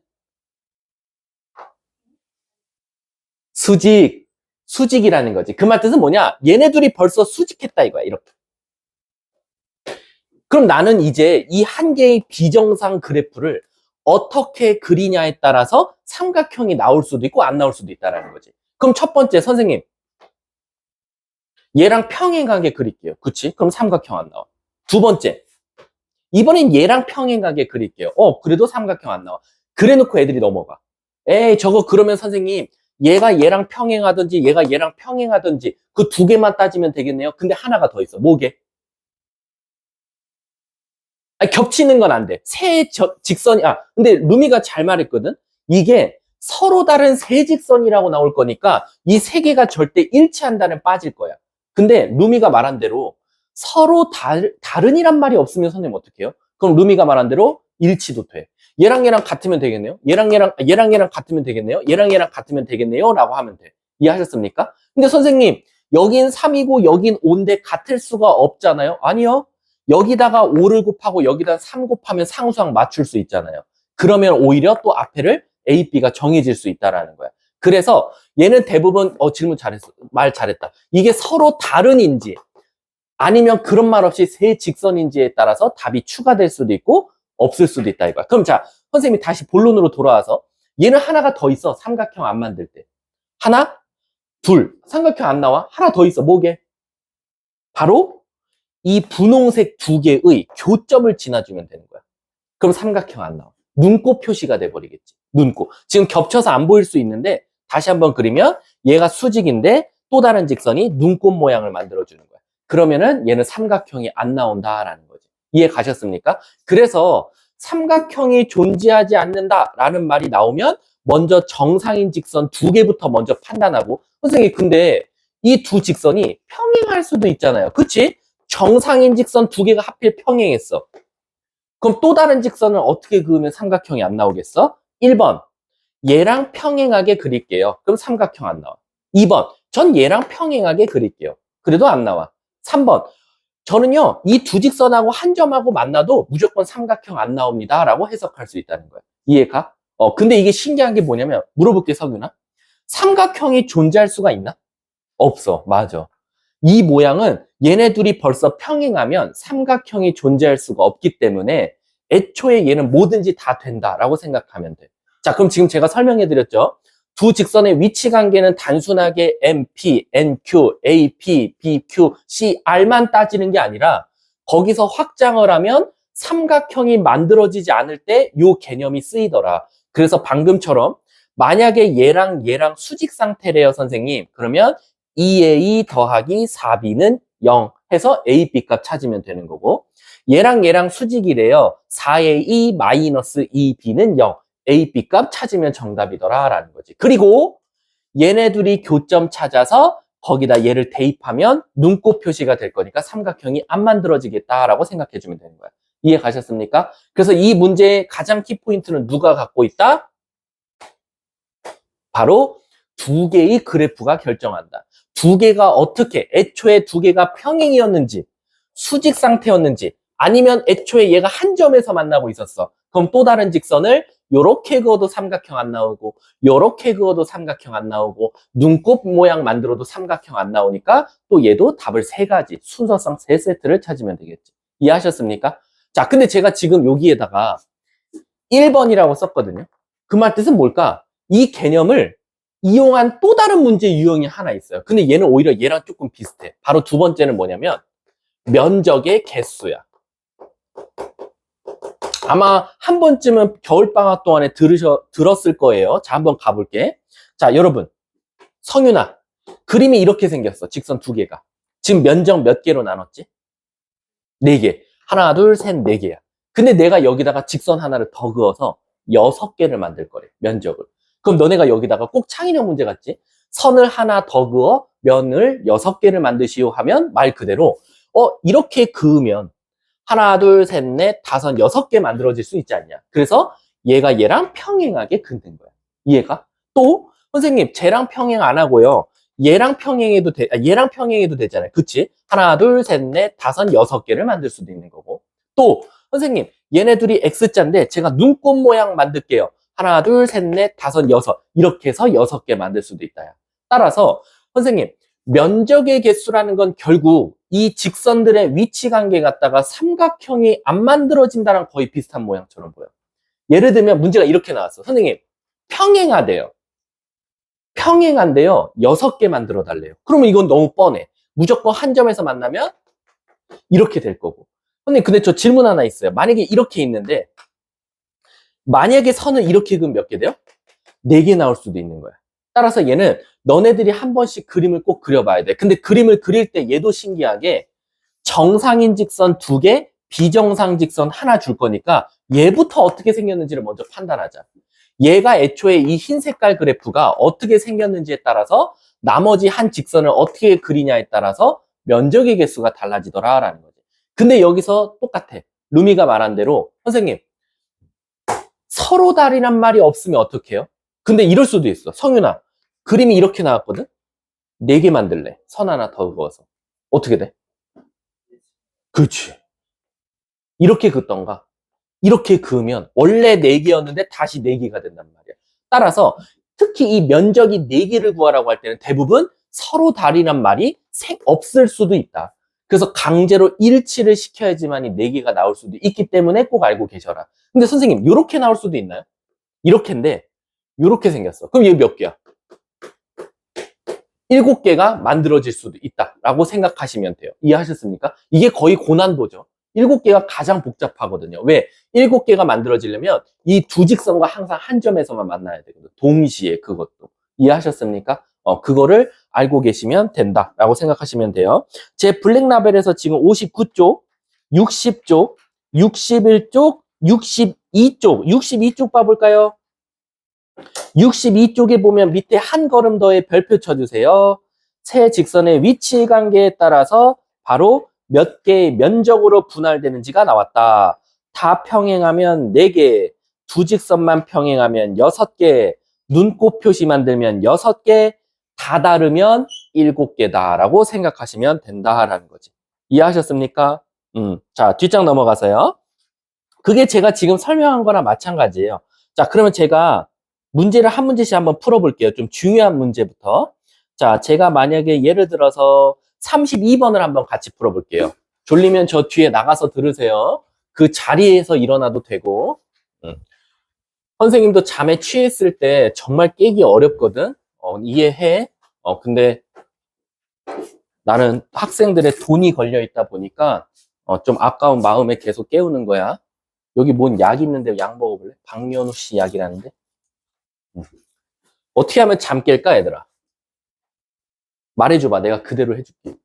수직이라는 거지. 그 말 뜻은 뭐냐? 얘네 둘이 벌써 수직했다 이거야. 이렇게. 그럼 나는 이제 이 한 개의 비정상 그래프를 어떻게 그리냐에 따라서 삼각형이 나올 수도 있고 안 나올 수도 있다라는 거지. 그럼 첫 번째 선생님, 얘랑 평행하게 그릴게요. 그치? 그럼 삼각형 안 나와. 두 번째, 이번엔 얘랑 평행하게 그릴게요. 그래도 삼각형 안 나와. 그래 놓고 애들이 넘어가. 에이, 저거 그러면 선생님, 얘가 얘랑 평행하든지 얘가 얘랑 평행하든지 그 두 개만 따지면 되겠네요. 근데 하나가 더 있어. 뭐게? 아니, 겹치는 건 안 돼. 직선이, 근데 루미가 잘 말했거든? 이게 서로 다른 세 직선이라고 나올 거니까 이 세 개가 절대 일치한다는 빠질 거야. 근데 루미가 말한 대로 서로 다른이란 말이 없으면 선생님 어떡해요? 그럼 루미가 말한 대로 일치도 돼. 얘랑 얘랑 같으면 되겠네요. 얘랑 얘랑 같으면 되겠네요. 얘랑 같으면 되겠네요. 라고 하면 돼. 이해하셨습니까? 근데 선생님, 여긴 3이고 여긴 5인데 같을 수가 없잖아요. 아니요. 여기다가 5를 곱하고 여기다 3 곱하면 상수항 맞출 수 있잖아요. 그러면 오히려 또 앞에를 A, B가 정해질 수 있다라는 거야. 그래서 얘는 대부분 질문 잘했어. 말 잘했다. 이게 서로 다른인지 아니면 그런 말 없이 세 직선인지에 따라서 답이 추가될 수도 있고 없을 수도 있다 이거야. 그럼 자, 선생님이 다시 본론으로 돌아와서 얘는 하나가 더 있어. 삼각형 안 만들 때. 하나, 둘. 삼각형 안 나와. 하나 더 있어. 뭐게? 바로 이 분홍색 두 개의 교점을 지나주면 되는 거야. 그럼 삼각형 안 나와. 눈곱 표시가 돼버리겠지. 눈곱. 지금 겹쳐서 안 보일 수 있는데 다시 한번 그리면 얘가 수직인데 또 다른 직선이 눈곱 모양을 만들어주는 거야. 그러면은 얘는 삼각형이 안 나온다라는 거지. 이해 가셨습니까? 그래서 삼각형이 존재하지 않는다라는 말이 나오면 먼저 정상인 직선 두 개부터 먼저 판단하고 선생님 근데 이 두 직선이 평행할 수도 있잖아요. 그치? 정상인 직선 두 개가 하필 평행했어. 그럼 또 다른 직선을 어떻게 그으면 삼각형이 안 나오겠어? 1번, 얘랑 평행하게 그릴게요. 그럼 삼각형 안 나와. 2번, 전 얘랑 평행하게 그릴게요. 그래도 안 나와. 3번, 저는요, 이 두 직선하고 한 점하고 만나도 무조건 삼각형 안 나옵니다. 라고 해석할 수 있다는 거야. 이해가? 근데 이게 신기한 게 뭐냐면, 물어볼게, 석윤아. 삼각형이 존재할 수가 있나? 없어. 맞아. 이 모양은 얘네 둘이 벌써 평행하면 삼각형이 존재할 수가 없기 때문에 애초에 얘는 뭐든지 다 된다라고 생각하면 돼. 자, 그럼 지금 제가 설명해 드렸죠. 두 직선의 위치 관계는 단순하게 MP, NQ, AP, BQ, CR만 따지는 게 아니라 거기서 확장을 하면 삼각형이 만들어지지 않을 때 이 개념이 쓰이더라. 그래서 방금처럼 만약에 얘랑 얘랑 수직 상태래요, 선생님. 그러면 2A 더하기 4B는 0 해서 A, B 값 찾으면 되는 거고 얘랑 얘랑 수직이래요. 4A 마이너스 2B는 0 A, B 값 찾으면 정답이더라 라는 거지. 그리고 얘네 둘이 교점 찾아서 거기다 얘를 대입하면 눈곱 표시가 될 거니까 삼각형이 안 만들어지겠다라고 생각해 주면 되는 거야. 이해 가셨습니까? 그래서 이 문제의 가장 키포인트는 누가 갖고 있다? 바로 두 개의 그래프가 결정한다. 두 개가 어떻게 애초에 두 개가 평행이었는지 수직 상태였는지 아니면 애초에 얘가 한 점에서 만나고 있었어. 그럼 또 다른 직선을 요렇게 그어도 삼각형 안 나오고 요렇게 그어도 삼각형 안 나오고 눈곱 모양 만들어도 삼각형 안 나오니까 또 얘도 답을 세 가지 순서상 세 세트를 찾으면 되겠지. 이해하셨습니까? 자, 근데 제가 지금 여기에다가 1번이라고 썼거든요. 그 말 뜻은 뭘까? 이 개념을 이용한 또 다른 문제 유형이 하나 있어요. 근데 얘는 오히려 얘랑 조금 비슷해. 바로 두 번째는 뭐냐면 면적의 개수야. 아마 한 번쯤은 겨울방학 동안에 들었을 거예요. 자, 한번 가볼게. 자, 여러분. 성윤아. 그림이 이렇게 생겼어. 직선 두 개가. 지금 면적 몇 개로 나눴지? 네 개. 하나, 둘, 셋, 네 개야. 근데 내가 여기다가 직선 하나를 더 그어서 6개를 만들 거래. 면적을. 그럼 너네가 여기다가 꼭 창의력 문제 같지? 선을 하나 더 그어 면을 6개를 만드시오 하면 말 그대로 이렇게 그으면 하나, 둘, 셋, 넷, 다섯, 6개 만들어질 수 있지 않냐. 그래서 얘가 얘랑 평행하게 긋는 거야. 이해가? 또 선생님 쟤랑 평행 안 하고요. 얘랑 평행해도 얘랑 평행해도 되잖아요. 그치? 하나, 둘, 셋, 넷, 다섯, 6개를 만들 수도 있는 거고. 또 선생님 얘네 둘이 X자인데 제가 눈꽃 모양 만들게요. 하나, 둘, 셋, 넷, 다섯, 6 이렇게 해서 6개 만들 수도 있다. 따라서 선생님, 면적의 개수라는 건 결국 이 직선들의 위치 관계 갖다가 삼각형이 안 만들어진다랑 거의 비슷한 모양처럼 보여. 예를 들면 문제가 이렇게 나왔어. 선생님, 평행하대요. 평행한데요. 6개 만들어 달래요. 그러면 이건 너무 뻔해. 무조건 한 점에서 만나면 이렇게 될 거고. 선생님, 근데 저 질문 하나 있어요. 만약에 이렇게 있는데 만약에 선을 이렇게 그으면 몇 개 돼요? 4개 나올 수도 있는 거야. 따라서 얘는 너네들이 한 번씩 그림을 꼭 그려봐야 돼. 근데 그림을 그릴 때 얘도 신기하게 정상인 직선 2개, 비정상 직선 하나 줄 거니까 얘부터 어떻게 생겼는지를 먼저 판단하자. 얘가 애초에 이 흰 색깔 그래프가 어떻게 생겼는지에 따라서 나머지 한 직선을 어떻게 그리냐에 따라서 면적의 개수가 달라지더라라는 거지. 근데 여기서 똑같아. 루미가 말한 대로 선생님, 서로 다리란 말이 없으면 어떡해요? 근데 이럴 수도 있어. 성윤아, 그림이 이렇게 나왔거든? 4개 만들래. 선 하나 더 그어서. 어떻게 돼? 그렇지. 이렇게 긋던가. 이렇게 그으면 원래 4개였는데 다시 4개가 된단 말이야. 따라서 특히 이 면적이 4개를 구하라고 할 때는 대부분 서로 다리란 말이 없을 수도 있다. 그래서 강제로 일치를 시켜야지만 이 4개가 나올 수도 있기 때문에 꼭 알고 계셔라. 근데 선생님, 이렇게 나올 수도 있나요? 이렇게인데 이렇게 생겼어. 그럼 얘 몇 개야? 7개가 만들어질 수도 있다라고 생각하시면 돼요. 이해하셨습니까? 이게 거의 고난도죠. 7개가 가장 복잡하거든요. 왜? 7개가 만들어지려면 이 두 직선과 항상 한 점에서만 만나야 되거든요. 동시에 그것도. 이해하셨습니까? 그거를 알고 계시면 된다라고 생각하시면 돼요. 제 블랙라벨에서 지금 59쪽, 60쪽, 61쪽, 62쪽, 62쪽 봐볼까요? 62쪽에 보면 밑에 한 걸음 더에 별표 쳐주세요. 세 직선의 위치 관계에 따라서 바로 몇 개의 면적으로 분할되는지가 나왔다. 다 평행하면 4개, 두 직선만 평행하면 6개, 눈곱 표시 만들면 6개, 다 다르면 7개다라고 생각하시면 된다라는 거지. 이해하셨습니까? 자, 뒷장 넘어가서요. 그게 제가 지금 설명한 거랑 마찬가지예요. 자, 그러면 제가 문제를 한 문제씩 한번 풀어볼게요. 좀 중요한 문제부터. 자, 제가 만약에 예를 들어서 32번을 한번 같이 풀어볼게요. 졸리면 저 뒤에 나가서 들으세요. 그 자리에서 일어나도 되고. 선생님도 잠에 취했을 때 정말 깨기 어렵거든. 이해해. 근데 나는 학생들의 돈이 걸려 있다 보니까 좀 아까운 마음에 계속 깨우는 거야. 여기 뭔 약 있는데 약 먹어볼래? 박면우 씨 약이라는데. 어떻게 하면 잠 깰까, 얘들아? 말해줘봐. 내가 그대로 해줄게.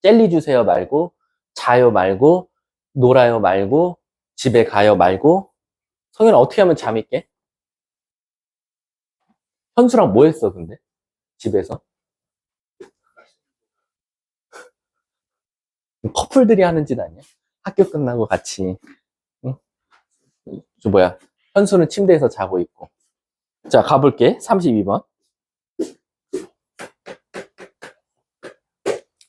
젤리 주세요 말고, 자요 말고, 놀아요 말고, 집에 가요 말고. 성현아, 어떻게 하면 잠이 깨? 현수랑 뭐 했어, 근데? 집에서? 커플들이 하는 짓 아니야? 학교 끝나고 같이. 응? 저 뭐야? 현수는 침대에서 자고 있고. 자, 가볼게. 32번.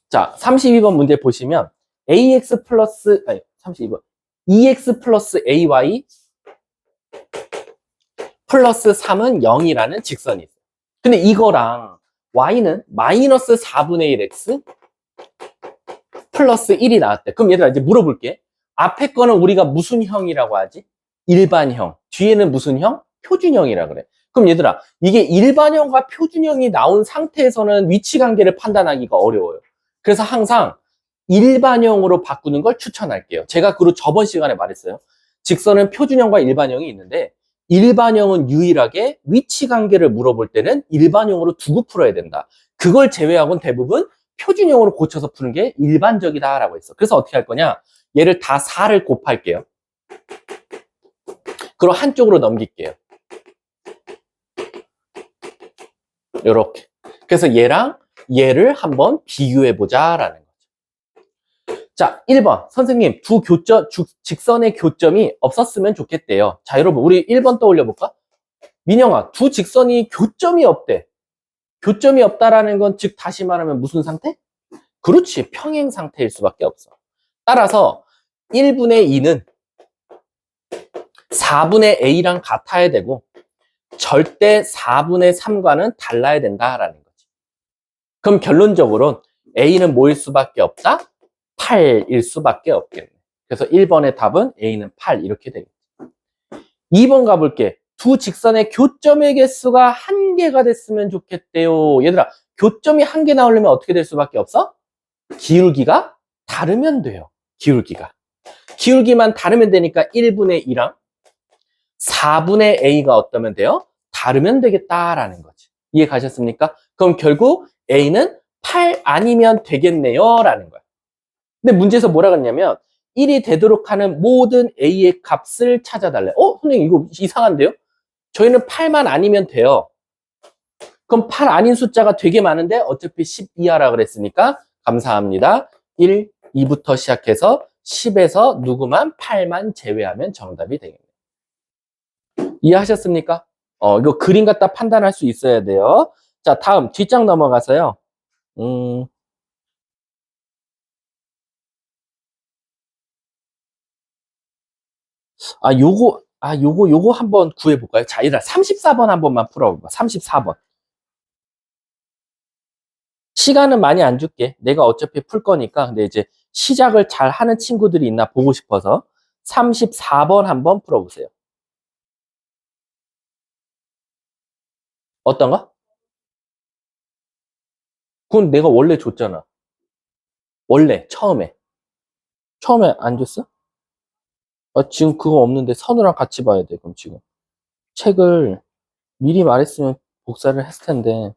자, 32번 문제 보시면 ax 플러스, 아니, 32번. EX 플러스 AY 플러스 3은 0이라는 직선이 있어요. 근데 이거랑 Y는 마이너스 4분의 1X 플러스 1이 나왔대. 그럼 얘들아, 이제 물어볼게. 앞에 거는 우리가 무슨 형이라고 하지? 일반형. 뒤에는 무슨 형? 표준형이라 그래. 그럼 얘들아, 이게 일반형과 표준형이 나온 상태에서는 위치 관계를 판단하기가 어려워요. 그래서 항상 일반형으로 바꾸는 걸 추천할게요. 제가 그리고 저번 시간에 말했어요. 직선은 표준형과 일반형이 있는데 일반형은 유일하게 위치 관계를 물어볼 때는 일반형으로 두고 풀어야 된다. 그걸 제외하고는 대부분 표준형으로 고쳐서 푸는 게 일반적이다라고 했어. 그래서 어떻게 할 거냐? 얘를 다 4를 곱할게요. 그럼 한쪽으로 넘길게요. 요렇게. 그래서 얘랑 얘를 한번 비교해보자라는 거죠. 자, 1번. 선생님, 직선의 교점이 없었으면 좋겠대요. 자, 여러분, 우리 1번 떠올려볼까? 민영아, 두 직선이 교점이 없대. 교점이 없다라는 건 즉 다시 말하면 무슨 상태? 그렇지, 평행 상태일 수밖에 없어. 따라서 1분의 2는 4분의 a랑 같아야 되고 절대 4분의 3과는 달라야 된다라는 거지. 그럼 결론적으로 A는 뭐일 수밖에 없다? 8일 수밖에 없겠네. 그래서 1번의 답은 A는 8 이렇게 되겠네. 2번 가볼게. 두 직선의 교점의 개수가 1개가 됐으면 좋겠대요. 얘들아, 교점이 1개 나오려면 어떻게 될 수밖에 없어? 기울기가 다르면 돼요. 기울기가. 기울기만 다르면 되니까 1분의 2랑 4분의 A가 어떠면 돼요? 다르면 되겠다라는 거지. 이해 가셨습니까? 그럼 결국 A는 8 아니면 되겠네요. 라는 거야. 근데 문제에서 뭐라 그랬냐면 1이 되도록 하는 모든 A의 값을 찾아달래. 선생님 이거 이상한데요? 저희는 8만 아니면 돼요. 그럼 8 아닌 숫자가 되게 많은데 어차피 10 이하라 그랬으니까 감사합니다. 1, 2부터 시작해서 10에서 누구만 8만 제외하면 정답이 되겠네요. 이해하셨습니까? 이거 그림 갖다 판단할 수 있어야 돼요. 자, 다음 뒷장 넘어가서요. 요거 한번 구해볼까요? 자, 얘들아, 34번 한 번만 풀어봐. 34번. 시간은 많이 안 줄게. 내가 어차피 풀 거니까. 근데 이제 시작을 잘 하는 친구들이 있나 보고 싶어서 34번 한번 풀어보세요. 어떤 거? 그건 내가 원래 줬잖아. 원래, 처음에. 처음에 안 줬어? 지금 그거 없는데 선우랑 같이 봐야 돼, 그럼 지금. 책을 미리 말했으면 복사를 했을 텐데.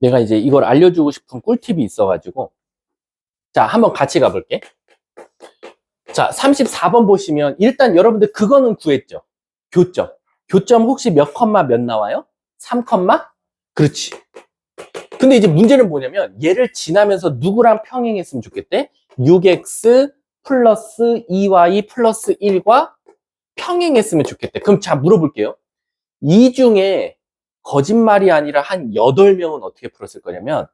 내가 이제 이걸 알려주고 싶은 꿀팁이 있어가지고. 자, 한번 같이 가볼게. 자, 34번 보시면 일단 여러분들 그거는 구했죠? 교점. 교점 혹시 몇 컴마 몇 나와요? 3 컴마? 그렇지. 근데 이제 문제는 뭐냐면 얘를 지나면서 누구랑 평행했으면 좋겠대? 6x 플러스 2y 플러스 1과 평행했으면 좋겠대. 그럼 자, 물어볼게요. 이 중에 거짓말이 아니라 한 8명은 어떻게 풀었을 거냐면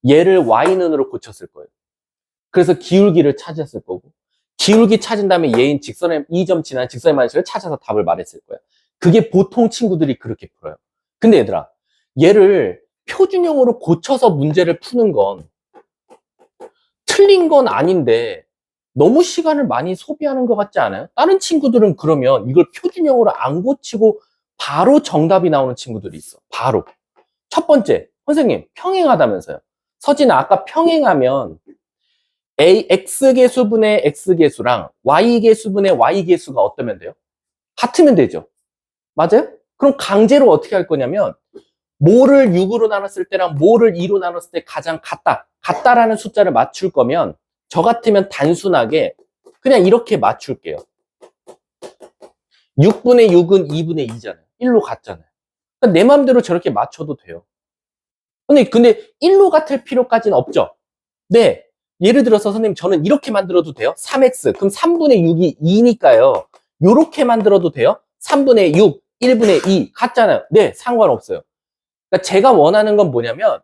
얘를 y는으로 고쳤을 거예요. 그래서 기울기를 찾았을 거고 기울기 찾은 다음에 얘인 직선의 2점 지난 직선의 마이너스를 찾아서 답을 말했을 거야. 그게 보통 친구들이 그렇게 풀어요. 근데 얘들아, 얘를 표준형으로 고쳐서 문제를 푸는 건 틀린 건 아닌데 너무 시간을 많이 소비하는 것 같지 않아요? 다른 친구들은 그러면 이걸 표준형으로 안 고치고 바로 정답이 나오는 친구들이 있어. 바로. 첫 번째, 선생님 평행하다면서요. 서진아, 아까 평행하면 x계수분의 x계수랑 y계수분의 y계수가 어떠면 돼요? 같으면 되죠. 맞아요? 그럼 강제로 어떻게 할 거냐면 뭐를 6으로 나눴을 때랑 뭐를 2로 나눴을 때 가장 같다라는 숫자를 맞출 거면 저 같으면 단순하게 그냥 이렇게 맞출게요. 6분의 6은 2분의 2잖아요. 1로 같잖아요. 그러니까 내 마음대로 저렇게 맞춰도 돼요. 근데 1로 같을 필요까지는 없죠. 네. 예를 들어서 선생님 저는 이렇게 만들어도 돼요? 3x. 그럼 3분의 6이 2니까요. 요렇게 만들어도 돼요? 3분의 6, 1분의 2 같잖아요. 네, 상관없어요. 그러니까 제가 원하는 건 뭐냐면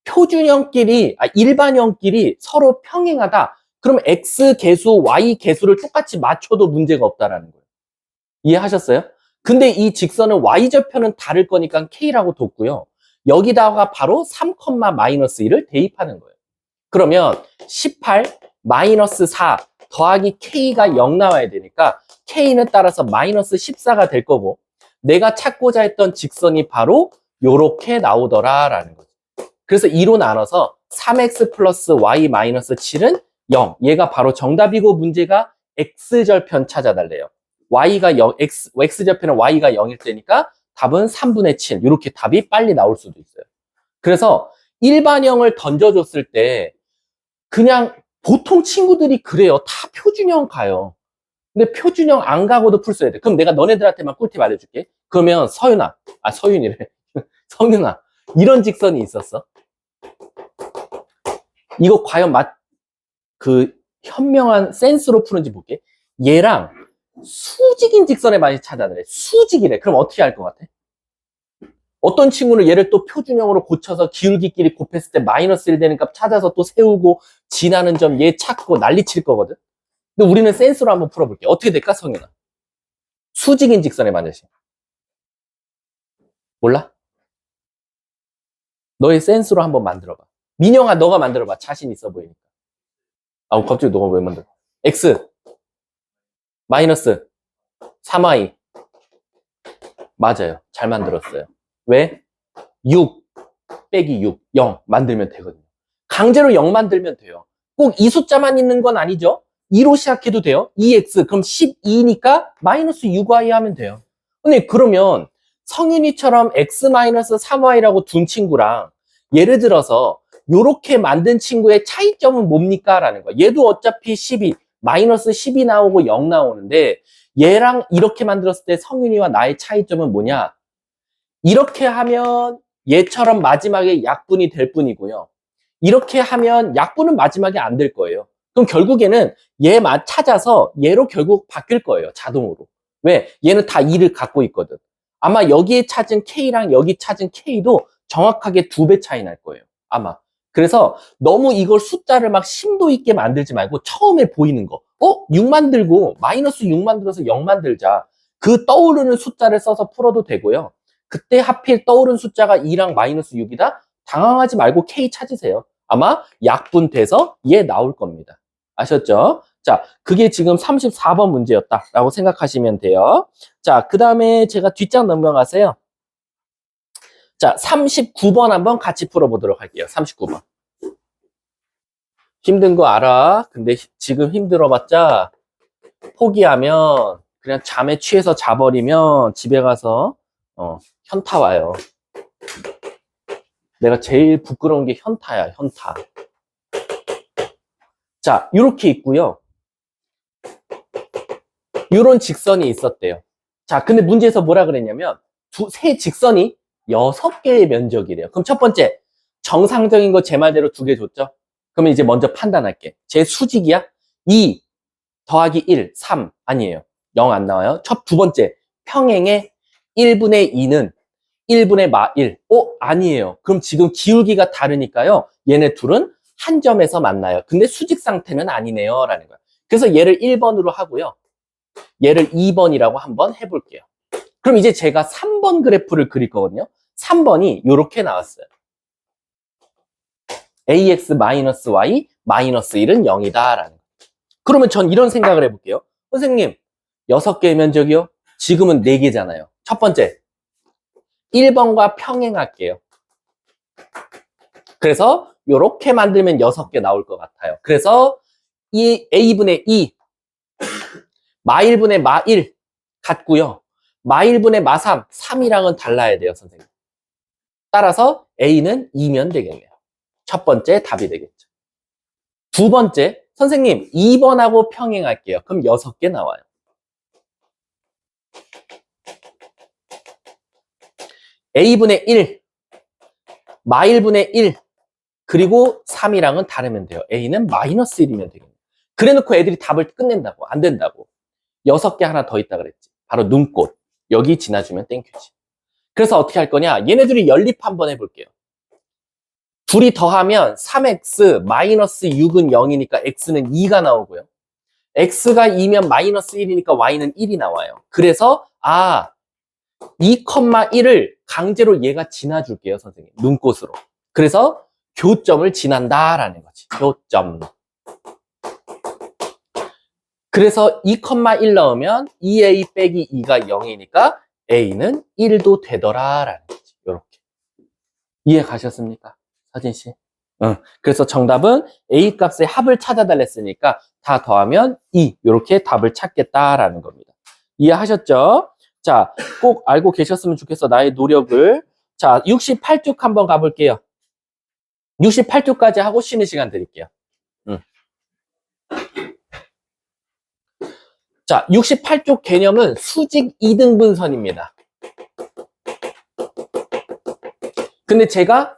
표준형끼리, 일반형끼리 서로 평행하다. 그럼 x 계수, y 계수를 똑같이 맞춰도 문제가 없다라는 거예요. 이해하셨어요? 근데 이 직선은 y절편은 다를 거니까 k라고 뒀고요. 여기다가 바로 3, 마이너스 1을 대입하는 거예요. 그러면 18 마이너스 4 더하기 k가 0 나와야 되니까 k는 따라서 마이너스 14가 될 거고 내가 찾고자 했던 직선이 바로 요렇게 나오더라라는 거죠. 그래서 2로 나눠서 3x 플러스 y 마이너스 7은 0. 얘가 바로 정답이고 문제가 x절편 찾아달래요. y가 0, x절편은 y가 0일 때니까 답은 3분의 7. 이렇게 답이 빨리 나올 수도 있어요. 그래서 일반형을 던져줬을 때 그냥 보통 친구들이 그래요. 다 표준형 가요. 근데 표준형 안 가고도 풀 써야 돼. 그럼 내가 너네들한테만 꿀팁 알려줄게. 그러면 서윤이래. 성윤아, 이런 직선이 있었어. 이거 과연 현명한 센스로 푸는지 볼게. 얘랑 수직인 직선에 많이 찾아내래. 수직이래. 그럼 어떻게 할 것 같아? 어떤 친구는 얘를 또 표준형으로 고쳐서 기울기끼리 곱했을 때 마이너스 1 되는 값 찾아서 또 세우고 지나는 점 얘 찾고 난리 칠 거거든. 근데 우리는 센스로 한번 풀어볼게. 어떻게 될까, 성윤아? 수직인 직선의 반대식. 몰라? 너의 센스로 한번 만들어봐. 민영아, 너가 만들어봐. 자신 있어 보이니까. 아, 갑자기 너가 왜 만들어? x 마이너스 3y. 맞아요. 잘 만들었어요. 왜? 6 빼기 6, 0 만들면 되거든요. 강제로 0 만들면 돼요. 꼭 이 숫자만 있는 건 아니죠. 2로 시작해도 돼요. 2x 그럼 12니까 마이너스 6y 하면 돼요. 근데 그러면 성윤이처럼 x-3y라고 둔 친구랑 예를 들어서 요렇게 만든 친구의 차이점은 뭡니까? 라는 거야. 얘도 어차피 12, 마이너스 10이 나오고 0 나오는데 얘랑 이렇게 만들었을 때 성윤이와 나의 차이점은 뭐냐? 이렇게 하면 얘처럼 마지막에 약분이 될 뿐이고요. 이렇게 하면 약분은 마지막에 안 될 거예요. 그럼 결국에는 얘 찾아서 얘로 결국 바뀔 거예요. 자동으로. 왜? 얘는 다 2를 갖고 있거든. 아마 여기에 찾은 K랑 여기 찾은 K도 정확하게 2배 차이 날 거예요. 아마. 그래서 너무 이걸 숫자를 막 심도 있게 만들지 말고 처음에 보이는 거. 6 만들고 마이너스 6 만들어서 0 만들자. 그 떠오르는 숫자를 써서 풀어도 되고요. 그때 하필 떠오른 숫자가 2랑 마이너스 6이다? 당황하지 말고 K 찾으세요. 아마 약분돼서 얘 나올 겁니다. 아셨죠? 자, 그게 지금 34번 문제였다라고 생각하시면 돼요. 자, 그 다음에 제가 뒷장 넘어가세요. 자, 39번 한번 같이 풀어보도록 할게요. 39번. 힘든 거 알아. 근데 지금 힘들어봤자 포기하면 그냥 잠에 취해서 자버리면 집에 가서 현타 와요. 내가 제일 부끄러운 게 현타야, 현타. 자, 이렇게 있고요. 이런 직선이 있었대요. 자, 근데 문제에서 뭐라 그랬냐면 세 직선이 6개의 면적이래요. 그럼 첫 번째, 정상적인 거 제 말대로 2개 줬죠? 그러면 이제 먼저 판단할게. 제 수직이야? 2 더하기 1, 3 아니에요. 0 안 나와요. 두 번째, 평행의 1분의 2는 1분의 마1. 아니에요. 그럼 지금 기울기가 다르니까요. 얘네 둘은 한 점에서 만나요. 근데 수직 상태는 아니네요. 라는 거예요. 그래서 얘를 1번으로 하고요. 얘를 2번이라고 한번 해볼게요. 그럼 이제 제가 3번 그래프를 그릴 거거든요. 3번이 이렇게 나왔어요. ax-y 마이너스 1은 0이다. 라는 거예요. 그러면 전 이런 생각을 해볼게요. 선생님, 6개의 면적이요? 지금은 4개잖아요. 첫 번째, 1번과 평행할게요. 그래서 이렇게 만들면 6개 나올 것 같아요. 그래서 이 a분의 2, 마1분의 마1 같고요. 마1분의 마3, 3이랑은 달라야 돼요, 선생님. 따라서 a는 2면 되겠네요. 첫 번째 답이 되겠죠. 두 번째, 선생님 2번하고 평행할게요. 그럼 6개 나와요. a분의 1, 마1분의 1, 그리고 3이랑은 다르면 돼요. a는 마이너스 1이면 되겠네요. 그래놓고 애들이 답을 끝낸다고. 안 된다고. 6개 하나 더 있다 그랬지. 바로 눈꽃. 여기 지나주면 땡큐지. 그래서 어떻게 할 거냐? 얘네들이 연립 한번 해볼게요. 둘이 더하면 3x 마이너스 6은 0이니까 x는 2가 나오고요. x가 2면 마이너스 1이니까 y는 1이 나와요. 그래서 2,1을 강제로 얘가 지나줄게요, 선생님. 눈꽃으로. 그래서 교점을 지난다라는 거지. 교점. 그래서 2,1 넣으면 2a 빼기 2가 0이니까 a는 1도 되더라라는 거지. 이렇게. 이해 가셨습니까? 서진씨? 응. 그래서 정답은 a 값의 합을 찾아달랬으니까 다 더하면 2. 이렇게 답을 찾겠다라는 겁니다. 이해하셨죠? 자, 꼭 알고 계셨으면 좋겠어. 나의 노력을. 자, 68쪽 한번 가볼게요. 68쪽까지 하고 쉬는 시간 드릴게요. 자, 68쪽 개념은 수직 이등분선입니다. 근데 제가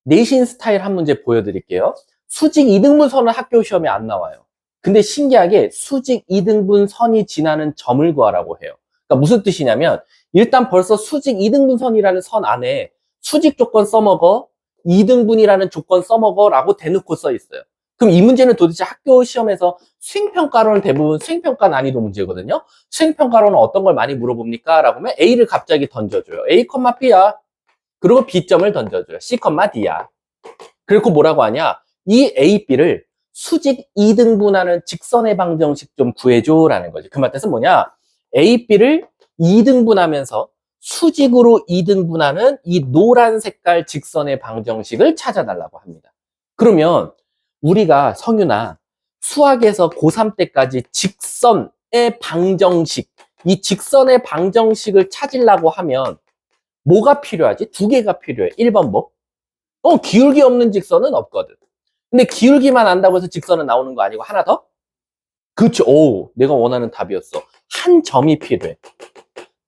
내신 스타일 한 문제 보여드릴게요. 수직 이등분선은 학교 시험에 안 나와요. 근데 신기하게 수직 이등분선이 지나는 점을 구하라고 해요. 그러니까 무슨 뜻이냐면 일단 벌써 수직 이등분선이라는 선 안에 수직 조건 써먹어, 이등분이라는 조건 써먹어 라고 대놓고 써 있어요. 그럼 이 문제는 도대체 학교 시험에서 수행평가로는 대부분 수행평가 난이도 문제거든요. 수행평가로는 어떤 걸 많이 물어봅니까? 라고 하면 A를 갑자기 던져줘요. A, B야. 그리고 B점을 던져줘요. C, D야. 그리고 뭐라고 하냐? 이 A, B를 수직 이등분하는 직선의 방정식 좀 구해줘라는 거지. 그 말 뜻은 뭐냐? A, B를 이등분하면서 수직으로 이등분하는 이 노란 색깔 직선의 방정식을 찾아달라고 합니다. 그러면 우리가 성윤아 수학에서 고3 때까지 직선의 방정식, 이 직선의 방정식을 찾으려고 하면 뭐가 필요하지? 두 개가 필요해. 1번 뭐? 기울기 없는 직선은 없거든. 근데 기울기만 안다고 해서 직선은 나오는 거 아니고 하나 더? 그렇죠. 오, 내가 원하는 답이었어. 한 점이 필요해.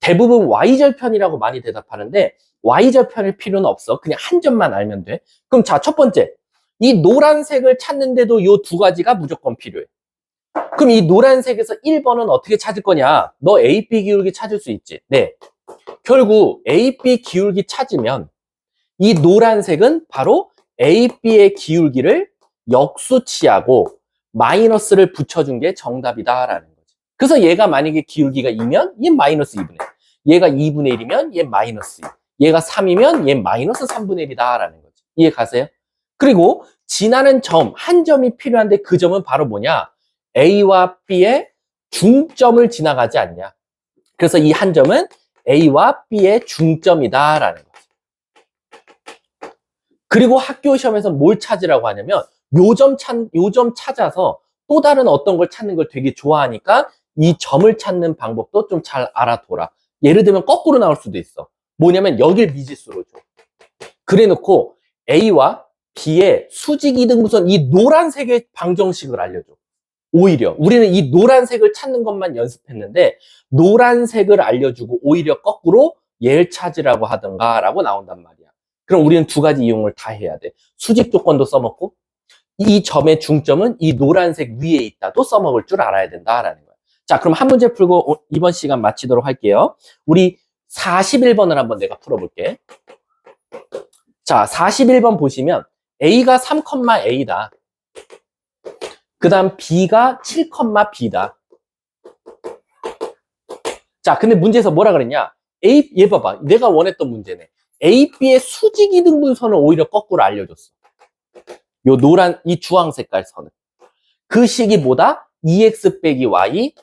대부분 Y절편이라고 많이 대답하는데 Y절편일 필요는 없어. 그냥 한 점만 알면 돼. 그럼 자, 첫 번째. 이 노란색을 찾는데도 이 두 가지가 무조건 필요해. 그럼 이 노란색에서 1번은 어떻게 찾을 거냐? 너 A, B 기울기 찾을 수 있지? 네. 결국 A, B 기울기 찾으면 이 노란색은 바로 A, B의 기울기를 역수치하고 마이너스를 붙여준 게 정답이다라는 거지. 그래서 얘가 만약에 기울기가 2면 얘 마이너스 2분의 1. 얘가 2분의 1이면 얘 마이너스 2. 얘가 3이면 얘 마이너스 3분의 1이다라는 거지. 이해 가세요? 그리고 지나는 점, 한 점이 필요한데 그 점은 바로 뭐냐? A와 B의 중점을 지나가지 않냐. 그래서 이 한 점은 A와 B의 중점이다라는 거지. 그리고 학교 시험에서 뭘 찾으라고 하냐면 요 점 찾아서 또 다른 어떤 걸 찾는 걸 되게 좋아하니까 이 점을 찾는 방법도 좀 잘 알아둬라. 예를 들면 거꾸로 나올 수도 있어. 뭐냐면 여길 미지수로 줘. 그래 놓고 A와 B의 수직 이등분선 이 노란색의 방정식을 알려줘. 오히려 우리는 이 노란색을 찾는 것만 연습했는데 노란색을 알려주고 오히려 거꾸로 얘를 찾으라고 하던가 라고 나온단 말이야. 그럼 우리는 두 가지 이용을 다 해야 돼. 수직 조건도 써먹고 이 점의 중점은 이 노란색 위에 있다도 써먹을 줄 알아야 된다라는 거야. 자, 그럼 한 문제 풀고 이번 시간 마치도록 할게요. 우리 41번을 한번 내가 풀어볼게. 자, 41번 보시면 A가 3,A다. 그 다음 B가 7,B다. 자, 근데 문제에서 뭐라 그랬냐? 얘 봐봐. 내가 원했던 문제네. A, B의 수직 이등분선을 오히려 거꾸로 알려줬어. 요 노란, 이 주황 색깔 선은. 그 식이 뭐다? 2x 빼기 y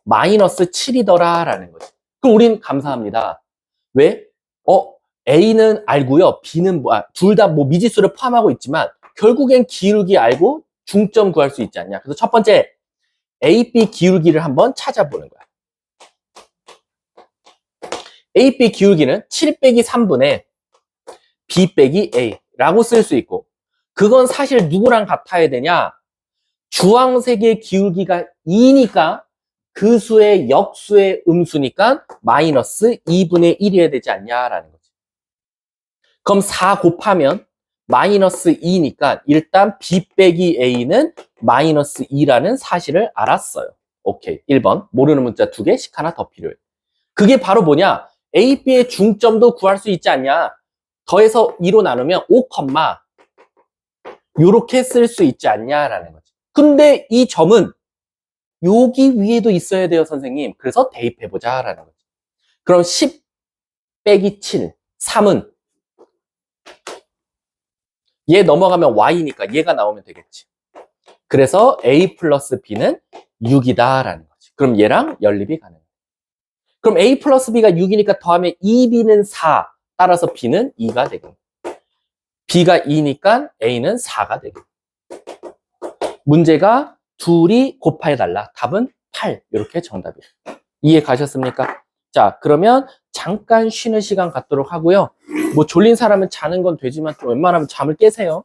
마이너스 7이더라 라는 거지. 그럼 우린 감사합니다. 왜? A는 알고요. B는 둘 다 뭐 미지수를 포함하고 있지만 결국엔 기울기 알고 중점 구할 수 있지 않냐. 그래서 첫 번째 A, B 기울기를 한번 찾아보는 거야. A, B 기울기는 7 빼기 3분의 B 빼기 A라고 쓸 수 있고 그건 사실 누구랑 같아야 되냐? 주황색의 기울기가 2니까 그 수의 역수의 음수니까 마이너스 2분의 1이어야 되지 않냐라는 거지. 그럼 4 곱하면 마이너스 2니까 일단 B 빼기 A는 마이너스 2라는 사실을 알았어요. 오케이. 1번. 모르는 문자 2개씩 하나 더 필요해. 그게 바로 뭐냐? A, B의 중점도 구할 수 있지 않냐? 더해서 2로 나누면 5, 요렇게 쓸 수 있지 않냐라는 거지. 근데 이 점은 여기 위에도 있어야 돼요, 선생님. 그래서 대입해보자 라는 거지. 그럼 10 빼기 7, 3은 얘 넘어가면 y니까 얘가 나오면 되겠지. 그래서 a 플러스 b는 6이다 라는 거지. 그럼 얘랑 연립이 가능해. 그럼 a 플러스 b가 6이니까 더하면 2b는 4. 따라서 b는 2가 되고 b가 2니까 a는 4가 되고 문제가 둘이 곱해달라. 답은 8. 이렇게 정답이에요. 이해 가셨습니까? 자, 그러면 잠깐 쉬는 시간 갖도록 하고요. 뭐 졸린 사람은 자는 건 되지만 좀 웬만하면 잠을 깨세요.